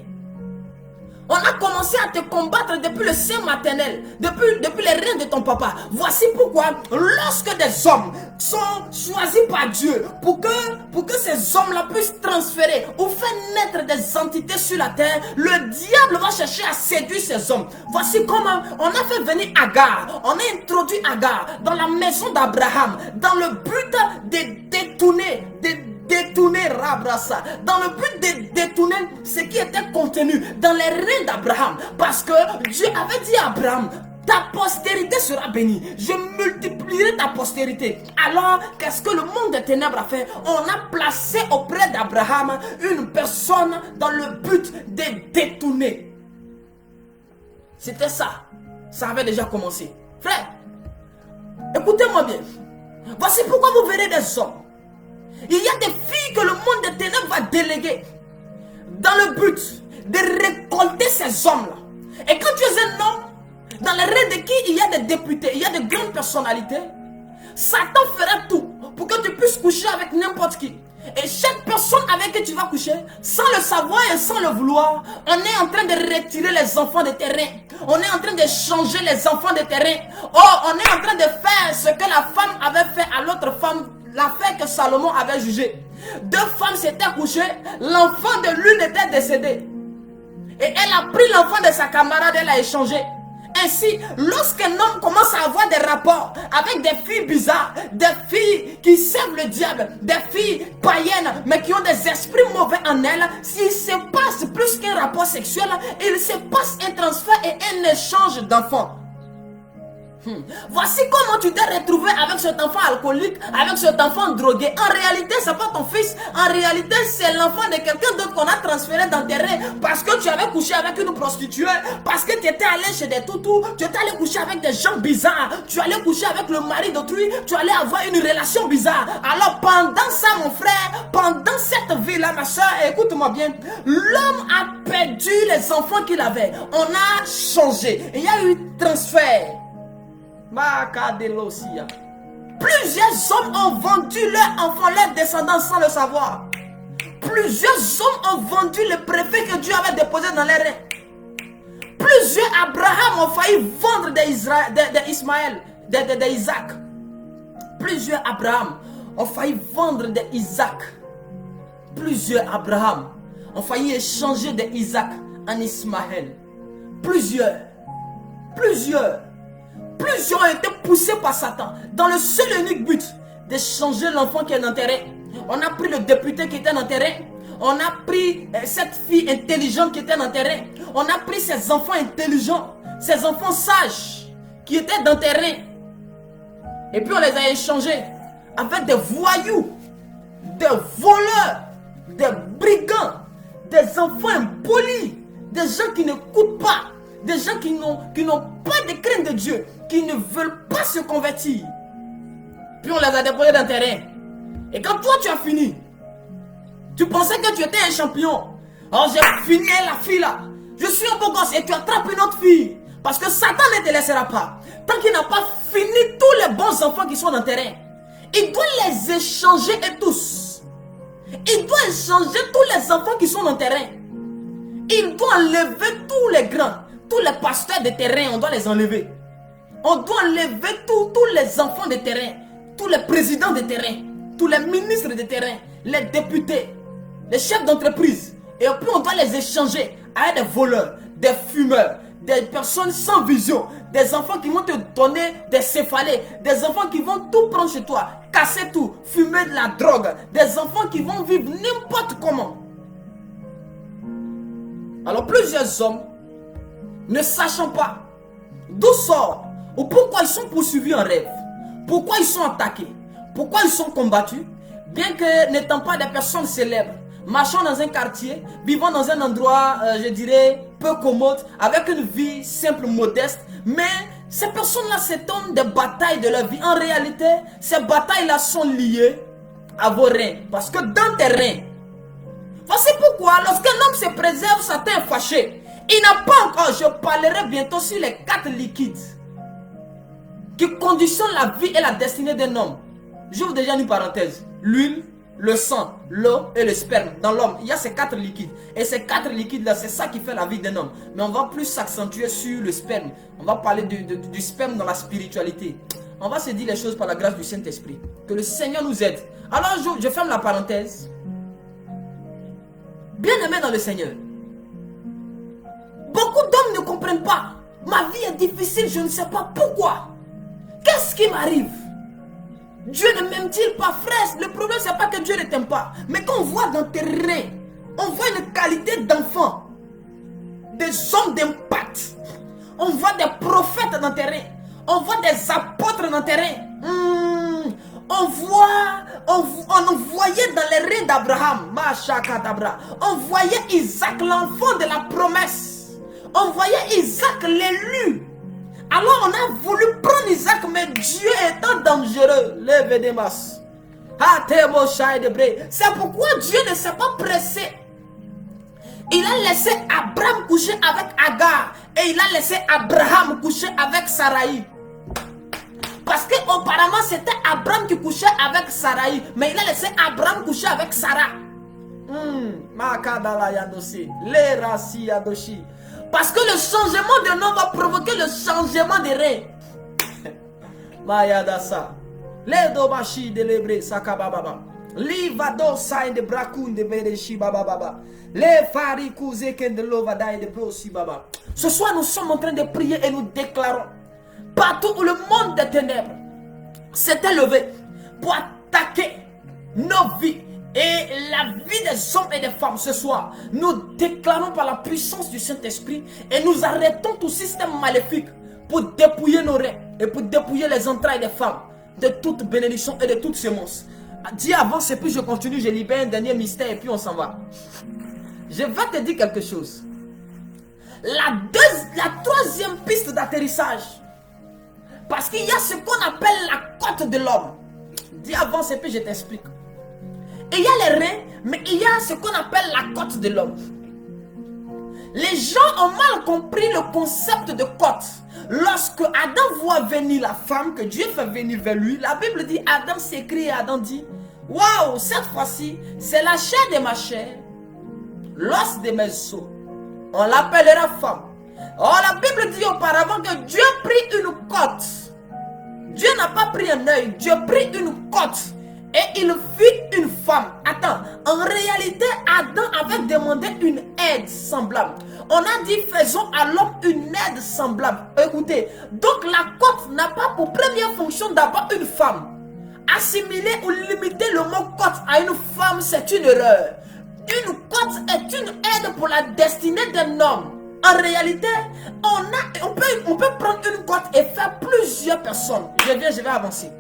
On a commencé à te combattre depuis le sein maternel, depuis les reins de ton papa. Voici pourquoi, lorsque des hommes sont choisis par Dieu pour que ces hommes-là puissent transférer ou faire naître des entités sur la terre, le diable va chercher à séduire ces hommes. Voici comment on a fait venir Agar. On a introduit Agar dans la maison d'Abraham dans le but de détourner Rabrassa, dans le but de détourner ce qui était contenu dans les reins d'Abraham. Parce que Dieu avait dit à Abraham, ta postérité sera bénie, je multiplierai ta postérité. Alors, qu'est-ce que le monde des ténèbres a fait? On a placé auprès d'Abraham une personne dans le but de détourner. C'était ça. Ça avait déjà commencé. Frère, écoutez-moi bien. Voici pourquoi vous verrez des hommes. Il y a des filles que le monde des ténèbres va déléguer dans le but de récolter ces hommes-là. Et quand tu es un homme, dans les reins de qui il y a des députés, il y a de grandes personnalités, Satan fera tout pour que tu puisses coucher avec n'importe qui. Et chaque personne avec qui tu vas coucher, sans le savoir et sans le vouloir, on est en train de retirer les enfants de tes reins. On est en train de changer les enfants de tes reins. Oh, on est en train de faire ce que la femme avait fait à l'autre femme. L'affaire que Salomon avait jugée. Deux femmes s'étaient couchées. L'enfant de l'une était décédé. Et elle a pris l'enfant de sa camarade. Elle l'a échangé. Ainsi, lorsqu'un homme commence à avoir des rapports avec des filles bizarres, des filles qui servent le diable, des filles païennes, mais qui ont des esprits mauvais en elles, s'il se passe plus qu'un rapport sexuel, il se passe un transfert et un échange d'enfants. Voici comment tu t'es retrouvé avec cet enfant alcoolique, avec cet enfant drogué. En réalité, ce n'est pas ton fils. En réalité, c'est l'enfant de quelqu'un d'autre qu'on a transféré dans tes reins. Parce que tu avais couché avec une prostituée. Parce que tu étais allé chez des toutous. Tu étais allé coucher avec des gens bizarres. Tu allais coucher avec le mari d'autrui. Tu allais avoir une relation bizarre. Alors pendant ça, mon frère, pendant cette vie-là, ma soeur, écoute-moi bien. L'homme a perdu les enfants qu'il avait. On a changé. Il y a eu transfert. Plusieurs hommes ont vendu leurs enfants, leurs descendants sans le savoir. Plusieurs hommes ont vendu le préfet que Dieu avait déposé dans les reins. Plusieurs Abraham ont failli vendre d'Isaac. Plusieurs Abraham ont failli vendre d'Isaac. Plusieurs Abraham ont failli échanger d'Isaac en Ismaël. Plusieurs. plusieurs ont été poussés par Satan dans le seul et unique but de changer l'enfant qui est enterré. On a pris le député qui était enterré. On a pris cette fille intelligente qui était enterrée. On a pris ces enfants intelligents, ces enfants sages qui étaient d'enterrés. Et puis on les a échangés avec des voyous, des voleurs, des brigands, des enfants impolis, des gens qui n'écoutent pas, des gens qui n'ont pas de crainte de Dieu, qui ne veulent pas se convertir. Puis on les a déposés dans le terrain. Et quand toi tu as fini, tu pensais que tu étais un champion. Alors j'ai fini la fille là. Je suis un beau gosse et tu attrapes une autre fille. Parce que Satan ne te laissera pas. Tant qu'il n'a pas fini tous les bons enfants qui sont dans le terrain. Il doit les échanger et tous. Il doit échanger tous les enfants qui sont dans le terrain. Il doit enlever tous les grands. Tous les pasteurs de terrain, on doit les enlever. On doit enlever tous les enfants de terrain. Tous les présidents de terrain. Tous les ministres de terrain. Les députés. Les chefs d'entreprise. Et puis on doit les échanger avec des voleurs, des fumeurs, des personnes sans vision, des enfants qui vont te donner des céphalées, des enfants qui vont tout prendre chez toi, casser tout, fumer de la drogue, des enfants qui vont vivre n'importe comment. Alors plusieurs hommes, ne sachant pas d'où sort ou pourquoi ils sont poursuivis en rêve, pourquoi ils sont attaqués, pourquoi ils sont combattus, bien que n'étant pas des personnes célèbres, marchant dans un quartier, vivant dans un endroit, je dirais, peu commode, avec une vie simple, modeste, mais ces personnes-là s'étonnent des batailles de leur vie. En réalité, ces batailles-là sont liées à vos reins, parce que dans tes reins, voici pourquoi, lorsqu'un homme se préserve, Satan est fâché. Il n'a pas encore, je parlerai bientôt sur les 4 liquides qui conditionnent la vie et la destinée d'un homme. J'ouvre déjà une parenthèse. L'huile, le sang, l'eau et le sperme. Dans l'homme, il y a ces 4 liquides. Et ces 4 liquides-là, c'est ça qui fait la vie d'un homme. Mais on va plus s'accentuer sur le sperme. On va parler du sperme dans la spiritualité. On va se dire les choses par la grâce du Saint-Esprit. Que le Seigneur nous aide. Alors, je ferme la parenthèse. Bien-aimés dans le Seigneur. Beaucoup d'hommes ne comprennent pas. Ma vie est difficile, je ne sais pas pourquoi. Qu'est-ce qui m'arrive? Dieu ne m'aime-t-il pas, frère? Le problème, c'est pas que Dieu ne t'aime pas. Mais quand on voit dans tes reins, on voit une qualité d'enfant, des hommes d'impact. On voit des prophètes dans tes reins. On voit des apôtres dans tes reins. On voyait dans les reins d'Abraham, on voyait Isaac, l'enfant de la promesse. On voyait Isaac, l'élu. Alors on a voulu prendre Isaac, mais Dieu étant dangereux, lève des masses. C'est pourquoi Dieu ne s'est pas pressé. Il a laissé Abraham coucher avec Agar et il a laissé Abraham coucher avec Sarai. Parce qu'auparavant c'était Abraham qui couchait avec Sarai, mais il a laissé Abraham coucher avec Sarah. Parce que le changement de nom va provoquer le changement de reins. Mayadasa. Les dobashi de lebre sakababa. Livado sain de brakoun de bereshi baba. Les farikouze ken de lovada de brosi baba. Ce soir nous sommes en train de prier et nous déclarons. Partout où le monde des ténèbres s'était levé pour attaquer nos vies et la vie des hommes et des femmes, ce soir, nous déclarons par la puissance du Saint-Esprit et nous arrêtons tout système maléfique pour dépouiller nos reins et pour dépouiller les entrailles des femmes de toute bénédiction et de toute semence. Dis avance et puis je continue, je libère un dernier mystère et puis on s'en va. Je vais te dire quelque chose. La troisième piste d'atterrissage, parce qu'il y a ce qu'on appelle la côte de l'homme. Dis avance et puis je t'explique. Il y a les reins, mais il y a ce qu'on appelle la côte de l'homme. Les gens ont mal compris le concept de côte. Lorsque Adam voit venir la femme que Dieu fait venir vers lui, la Bible dit, Adam s'écrie et Adam dit, waouh, cette fois-ci, c'est la chair de ma chair, l'os de mes os. On l'appellera femme. Or, la Bible dit auparavant que Dieu prit une côte. Dieu n'a pas pris un œil, Dieu prit une côte. et il vit une femme. Attends, en réalité, Adam avait demandé une aide semblable. On a dit, faisons à l'homme une aide semblable. Écoutez, donc la côte n'a pas pour première fonction d'avoir une femme. Assimiler ou limiter le mot côte à une femme, c'est une erreur. Une côte est une aide pour la destinée d'un homme. En réalité, on peut prendre une côte et faire plusieurs personnes. Je vais avancer.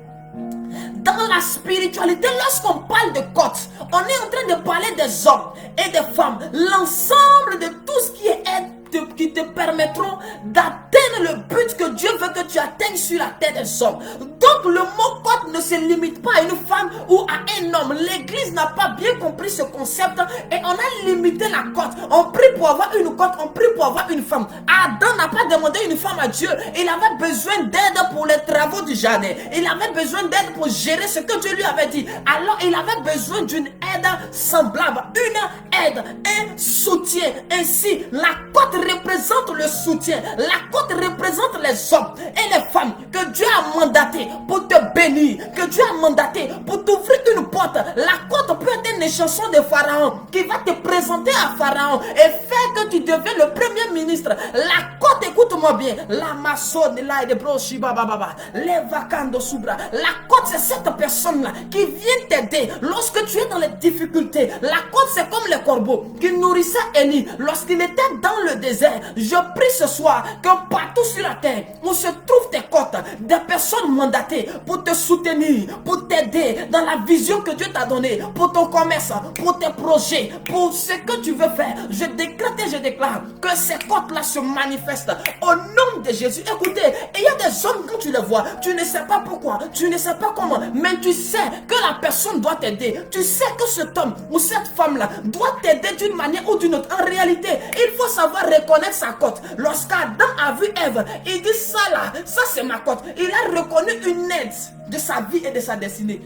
Dans la spiritualité, lorsqu'on parle de côte, on est en train de parler des hommes et des femmes. L'ensemble de tout ce qui est aide qui te permettront d'atteindre le but que Dieu veut que tu atteignes sur la terre des hommes. Donc le mot côte ne se limite pas à une femme ou à un homme. L'église n'a pas bien compris ce concept et on a limité la côte. On prie pour avoir une côte, on prie pour avoir une femme. Adam n'a pas demandé une femme à Dieu. Il avait besoin d'aide pour les travaux du jardin. Il avait besoin d'aide pour gérer ce que Dieu lui avait dit. Alors il avait besoin d'une aide semblable, une aide, un soutien. Ainsi, la côte représente le soutien. La côte représente les hommes et les femmes que Dieu a mandatés pour te bénir, que Dieu a mandaté pour t'ouvrir une porte. La côte peut être une échanson de Pharaon qui va te présenter à Pharaon et faire que tu deviennes le premier ministre. La côte, écoute-moi bien, la maçonne, la de brochi baba, les vacando subra. La côte, c'est cette personne-là qui vient t'aider lorsque tu es dans les difficultés. La côte, c'est comme les corbeaux qui nourrissaient Élie lorsqu'il était dans le désert. Je prie ce soir que partout sur la terre où se trouvent tes côtes, des personnes mandatées pour te soutenir, pour t'aider dans la vision que Dieu t'a donnée, pour ton commerce, pour tes projets, pour ce que tu veux faire. Je décrète et je déclare que ces côtes-là se manifestent au nom de Jésus. Écoutez, il y a des hommes quand tu les vois, tu ne sais pas pourquoi, tu ne sais pas comment, mais tu sais que la personne doit t'aider. Tu sais que cet homme ou cette femme-là doit t'aider d'une manière ou d'une autre. En réalité, il faut savoir reconnaître sa côte. Lorsqu'Adam a vu Ève, il dit ça là, ça c'est ma côte. Il a reconnu une aide de sa vie et de sa destinée.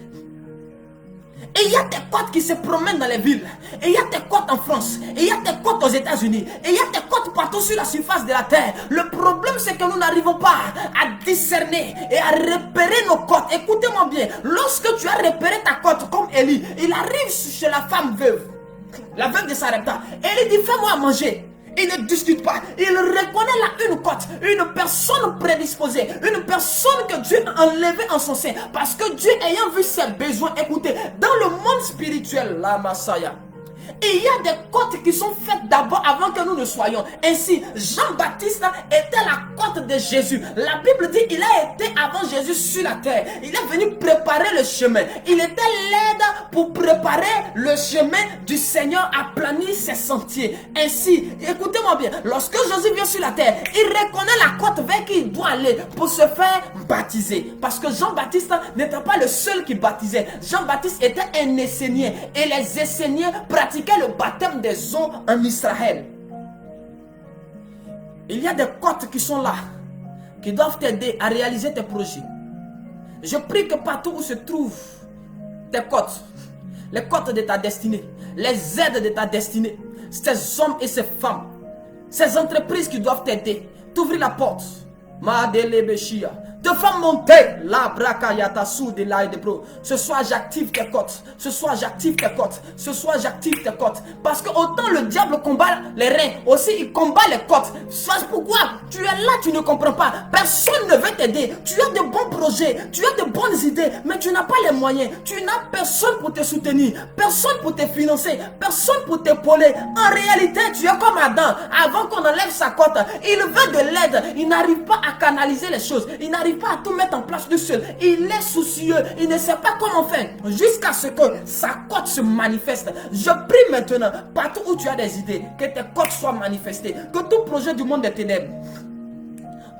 Et il y a des côtes qui se promènent dans les villes. Et il y a des côtes en France. Et il y a des côtes aux États-Unis. Et il y a des côtes partout sur la surface de la terre. Le problème, c'est que nous n'arrivons pas à discerner et à repérer nos côtes. Écoutez-moi bien. Lorsque tu as repéré ta côte comme Élie, il arrive chez la femme veuve, la veuve de Sarepta. Et il dit, fais-moi à manger. Il ne discute pas. Il reconnaît là une côte, une personne prédisposée, une personne que Dieu a enlevée en son sein. Parce que Dieu ayant vu ses besoins, écoutez, dans le monde spirituel, la Masaya, il y a des côtes qui sont faites d'abord avant que nous ne soyons. Ainsi, Jean-Baptiste était la côte de Jésus. La Bible dit qu'il a été avant Jésus sur la terre. Il est venu préparer le chemin. Il était l'aide pour préparer le chemin du Seigneur, à planir ses sentiers. Ainsi, écoutez-moi bien, lorsque Jésus vient sur la terre, il reconnaît la côte vers qui il doit aller pour se faire baptiser. Parce que Jean-Baptiste n'était pas le seul qui baptisait. Jean-Baptiste était un Essénien. Et les Esséniens pratiquaient le baptême des eaux en Israël. Il y a des côtes qui sont là, qui doivent t'aider à réaliser tes projets. Je prie que partout où se trouvent tes côtes, les côtes de ta destinée, les aides de ta destinée, ces hommes et ces femmes, ces entreprises qui doivent t'aider, t'ouvrir la porte. Madelebeshia. Te faire monter la brakayata sous de l'aide de pro. Ce soir j'active tes côtes. Ce soir j'active tes côtes. Ce soir j'active tes côtes. Parce que autant le diable combat les reins, aussi il combat les côtes. C'est pourquoi tu es là, tu ne comprends pas. Personne ne veut t'aider. Tu as de bons projets, tu as de bonnes idées, mais tu n'as pas les moyens. Tu n'as personne pour te soutenir, personne pour te financer, personne pour t'épauler. En réalité, tu es comme Adam. Avant qu'on enlève sa côte, il veut de l'aide. Il n'arrive pas à canaliser les choses. Il n'arrive pas à tout mettre en place du seul. Il est soucieux. Il ne sait pas comment faire. Jusqu'à ce que sa côte se manifeste. Je prie maintenant, partout où tu as des idées, que tes côtes soient manifestées. Que tout projet du monde des ténèbres,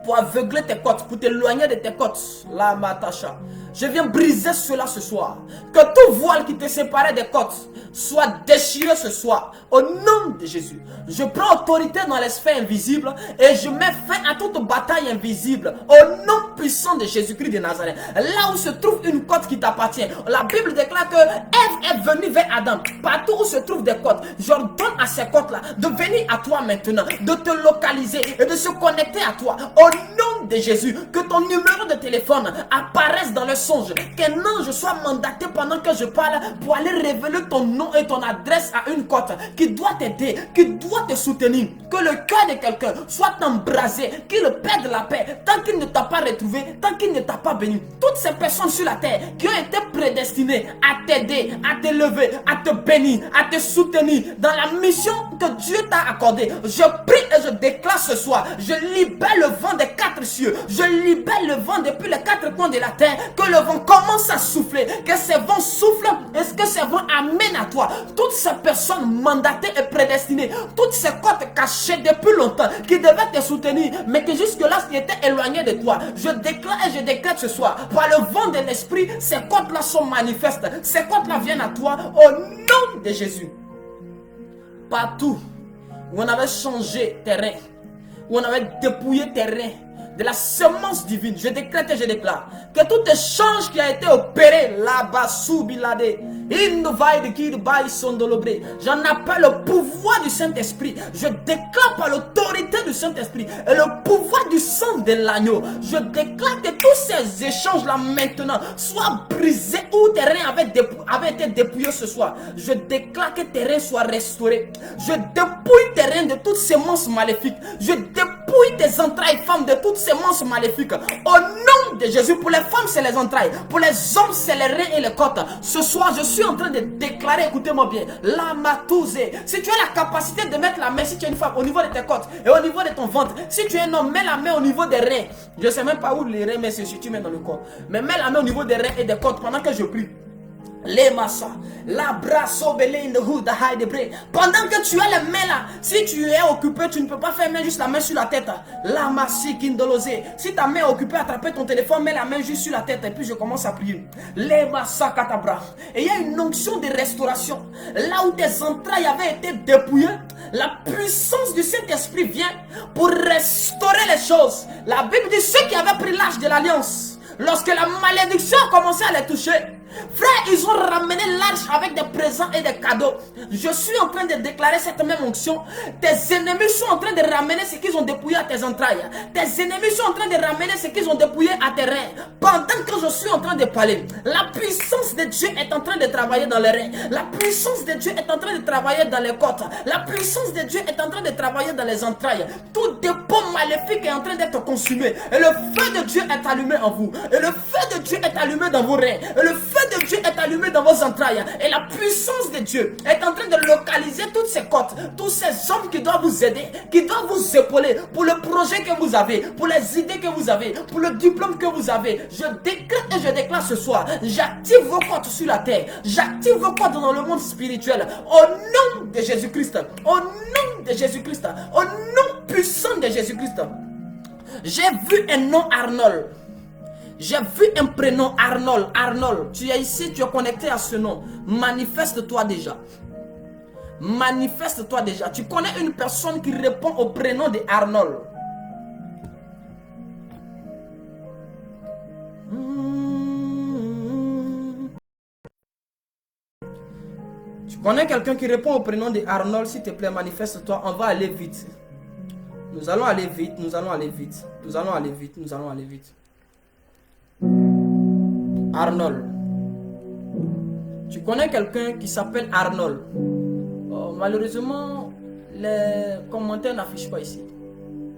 pour aveugler tes côtes, pour t'éloigner de tes côtes, la Matacha, je viens briser cela ce soir. Que tout voile qui te séparait des côtes soit déchiré ce soir. Au nom de Jésus. Je prends autorité dans les sphères invisibles et je mets fin à toute bataille invisible. Au nom puissant de Jésus-Christ de Nazareth. Là où se trouve une côte qui t'appartient. La Bible déclare que Ève est venue vers Adam. Partout où se trouvent des côtes, j'ordonne à ces côtes-là de venir à toi maintenant. De te localiser et de se connecter à toi. Au nom de Jésus, que ton numéro de téléphone apparaisse dans le songe. Qu'un ange soit mandaté pendant que je parle pour aller révéler ton nom et ton adresse à une côte qui doit t'aider, qui doit te soutenir. Que le cœur de quelqu'un soit embrasé, qu'il perde la paix tant qu'il ne t'a pas retrouvé, tant qu'il ne t'a pas béni. Toutes ces personnes sur la terre qui ont été prédestinées à t'aider, à t'élever, à te bénir, à te soutenir dans la mission que Dieu t'a accordée. Je prie et je déclare ce soir, je libère le vent des quatre cieux, je libère le vent depuis les quatre coins de la terre, que le vent commence à souffler, que ces vents soufflent et que ces vents amènent à toi toutes ces personnes mandatées et prédestinées, toutes ces côtes cachées depuis longtemps qui devaient te soutenir mais que jusque-là étaient éloignées de toi. Je déclare et je décrète ce soir, par le vent de l'esprit, ces côtes-là sont manifestes, ces côtes-là viennent à toi au nom de Jésus. Partout où on avait changé tes reins, où on avait dépouillé tes reins de la semence divine, je décrète et je déclare que tout échange qui a été opéré là-bas sous Bilade, j'en appelle le pouvoir du Saint-Esprit. Je déclare par l'autorité du Saint-Esprit et le pouvoir du sang de l'agneau. Je déclare que tous ces échanges-là maintenant soient brisés où tes reins avaient été dépouillés ce soir. Je déclare que tes reins soient restaurés. Je dépouille tes reins de toutes ces semences maléfiques. Je dépouille tes entrailles, femmes, de toutes ces semences maléfiques. Au nom de Jésus, pour les femmes, c'est les entrailles. Pour les hommes, c'est les reins et les côtes. Ce soir, je suis en train de déclarer, écoutez-moi bien, la matouze. Si tu as la capacité de mettre la main, si tu es une femme, au niveau de tes côtes et au niveau de ton ventre. Si tu es un homme, mets la main au niveau des reins. Je ne sais même pas où les reins, mais c'est si tu mets dans le corps. Mais mets la main au niveau des reins et des côtes pendant que je prie. Les massa, la brasso belé in the hood, high the brain. Pendant que tu as les mains là, si tu es occupé, tu ne peux pas faire juste la main sur la tête. La massi kindolosé. Si ta main est occupée à attraper ton téléphone, mets la main juste sur la tête et puis je commence à prier. Les massa katabra. Et il y a une onction de restauration. Là où tes entrailles avaient été dépouillées, la puissance du Saint-Esprit vient pour restaurer les choses. La Bible dit ceux qui avaient pris l'âge de l'alliance, lorsque la malédiction a commencé à les toucher, frère, ils ont ramené l'arche avec des présents et des cadeaux. Je suis en train de déclarer cette même onction. Tes ennemis sont en train de ramener ce qu'ils ont dépouillé à tes entrailles. Tes ennemis sont en train de ramener ce qu'ils ont dépouillé à tes reins. Pendant que je suis en train de parler, la puissance de Dieu est en train de travailler dans les reins. La puissance de Dieu est en train de travailler dans les côtes. La puissance de Dieu est en train de travailler dans les entrailles. Tout dépôt maléfique est en train d'être consumé. Et le feu de Dieu est allumé en vous. Et le feu de Dieu est allumé dans vos reins. Et le feu de Dieu est allumé dans vos entrailles. Et la puissance de Dieu est en train de localiser toutes ces côtes, tous ces hommes qui doivent vous aider, qui doivent vous épauler pour le projet que vous avez, pour les idées que vous avez, pour le diplôme que vous avez. Je décrète et je déclare ce soir, j'active vos côtes sur la terre, j'active vos côtes dans le monde spirituel, au nom de Jésus-Christ, au nom de Jésus-Christ, au nom puissant de Jésus-Christ. J'ai vu un nom Arnold. J'ai vu un prénom Arnold. Arnold, tu es ici, tu es connecté à ce nom. Manifeste-toi déjà. Manifeste-toi déjà. Tu connais une personne qui répond au prénom de Arnold. Tu connais quelqu'un qui répond au prénom de Arnold? S'il te plaît, manifeste-toi. On va aller vite. Nous allons aller vite. Nous allons aller vite. Nous allons aller vite. Nous allons aller vite. Arnold. Tu connais quelqu'un qui s'appelle Arnold? Oh, malheureusement, les commentaires n'affichent pas ici.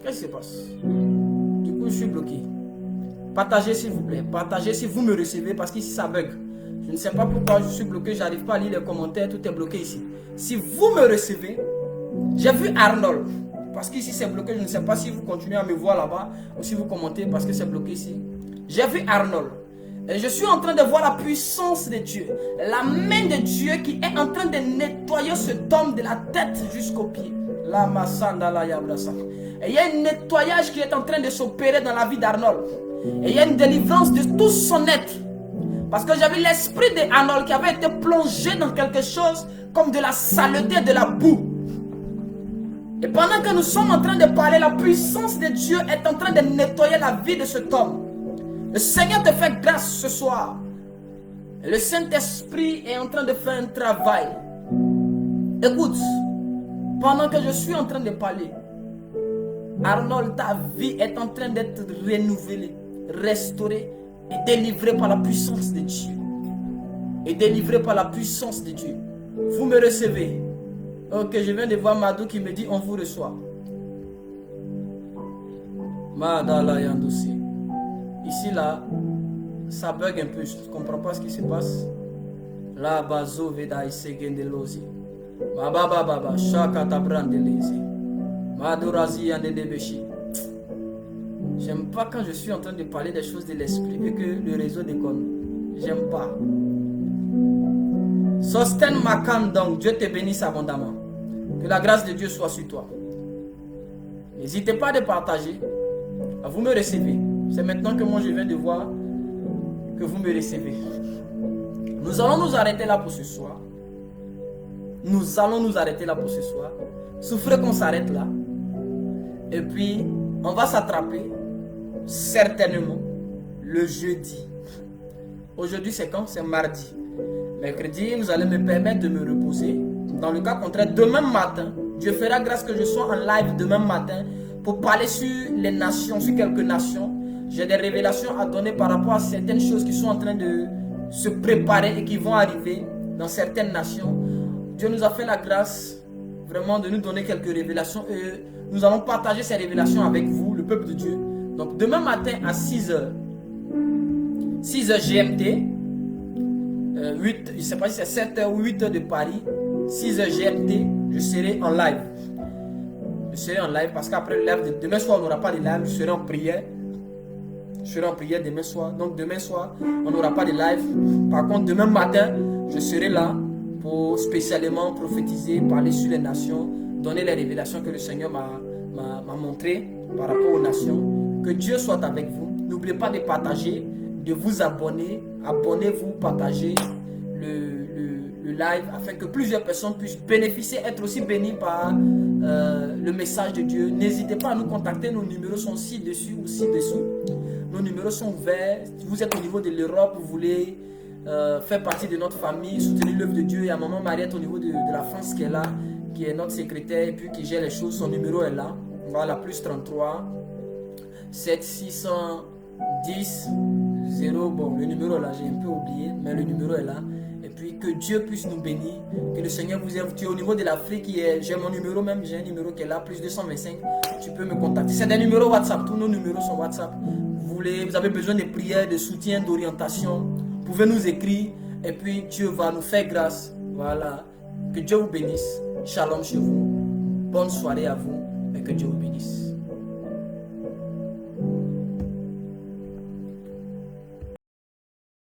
Qu'est-ce qui se passe? Du coup, je suis bloqué. Partagez s'il vous plaît. Partagez si vous me recevez parce qu'ici ça bug. Je ne sais pas pourquoi je suis bloqué. J'arrive pas à lire les commentaires. Tout est bloqué ici. Si vous me recevez, j'ai vu Arnold. Parce qu'ici c'est bloqué. Je ne sais pas si vous continuez à me voir là-bas ou si vous commentez parce que c'est bloqué ici. J'ai vu Arnold. Et je suis en train de voir la puissance de Dieu. La main de Dieu qui est en train de nettoyer cet homme de la tête jusqu'aux pieds. Et il y a un nettoyage qui est en train de s'opérer dans la vie d'Arnold. Et il y a une délivrance de tout son être. Parce que j'avais l'esprit d'Arnold qui avait été plongé dans quelque chose comme de la saleté, de la boue. Et pendant que nous sommes en train de parler, la puissance de Dieu est en train de nettoyer la vie de cet homme. Le Seigneur te fait grâce ce soir. Et le Saint-Esprit est en train de faire un travail. Écoute, pendant que je suis en train de parler, Arnold, ta vie est en train d'être renouvelée, restaurée et délivrée par la puissance de Dieu. Et délivrée par la puissance de Dieu. Vous me recevez. Ok, je viens de voir Madou qui me dit on vous reçoit. Madala Yandosi. Ici là, ça bug un peu, je ne comprends pas ce qui se passe. La bazo veda isegendelosi. Baba baba shaka tabrandelezi. Madorazi yandebeshi. J'aime pas quand je suis en train de parler des choses de l'esprit et que le réseau déconne. J'aime pas. Sosten Makan, donc Dieu te bénisse abondamment. Que la grâce de Dieu soit sur toi. N'hésitez pas de partager. Vous me recevez. C'est maintenant que moi je viens de voir que vous me recevez. Nous allons nous arrêter là pour ce soir. Nous allons nous arrêter là pour ce soir. Souffrez qu'on s'arrête là. Et puis, on va s'attraper certainement le jeudi. Aujourd'hui, c'est quand? C'est mardi. Mercredi, vous allez me permettre de me reposer. Dans le cas contraire, demain matin, Dieu fera grâce que je sois en live demain matin pour parler sur les nations, sur quelques nations. J'ai des révélations à donner par rapport à certaines choses qui sont en train de se préparer et qui vont arriver dans certaines nations. Dieu nous a fait la grâce vraiment de nous donner quelques révélations et nous allons partager ces révélations avec vous, le peuple de Dieu. Donc demain matin à 6h, 6h GMT, 8, je ne sais pas si c'est 7h ou 8h de Paris, 6h GMT, je serai en live. Je serai en live parce qu'après le live, demain soir on n'aura pas de live, je serai en prière. Je serai en prière demain soir. Donc demain soir, on n'aura pas de live. Par contre, demain matin, je serai là pour spécialement prophétiser, parler sur les nations, donner les révélations que le Seigneur m'a montrées par rapport aux nations. Que Dieu soit avec vous. N'oubliez pas de partager, de vous abonner. Abonnez-vous, partagez le live afin que plusieurs personnes puissent bénéficier, être aussi bénies par le message de Dieu. N'hésitez pas à nous contacter. Nos numéros sont ci-dessus ou ci-dessous. Nos numéros sont ouverts. Si vous êtes au niveau de l'Europe, vous voulez faire partie de notre famille, soutenir l'œuvre de Dieu. Il y a maman Mariette au niveau de la France qui est là, qui est notre secrétaire et puis qui gère les choses. Son numéro est là. Voilà, plus 33 7 610 0. Bon, le numéro là, j'ai un peu oublié, mais le numéro est là. Et puis que Dieu puisse nous bénir, que le Seigneur vous aime. Tu es au niveau de l'Afrique, j'ai mon numéro même, j'ai un numéro qui est là, plus 225. Tu peux me contacter. C'est des numéros WhatsApp, tous nos numéros sont WhatsApp. Vous avez besoin de prières, de soutien, d'orientation, vous pouvez nous écrire et puis Dieu va nous faire grâce. Voilà. Que Dieu vous bénisse. Shalom chez vous. Bonne soirée à vous et que Dieu vous bénisse.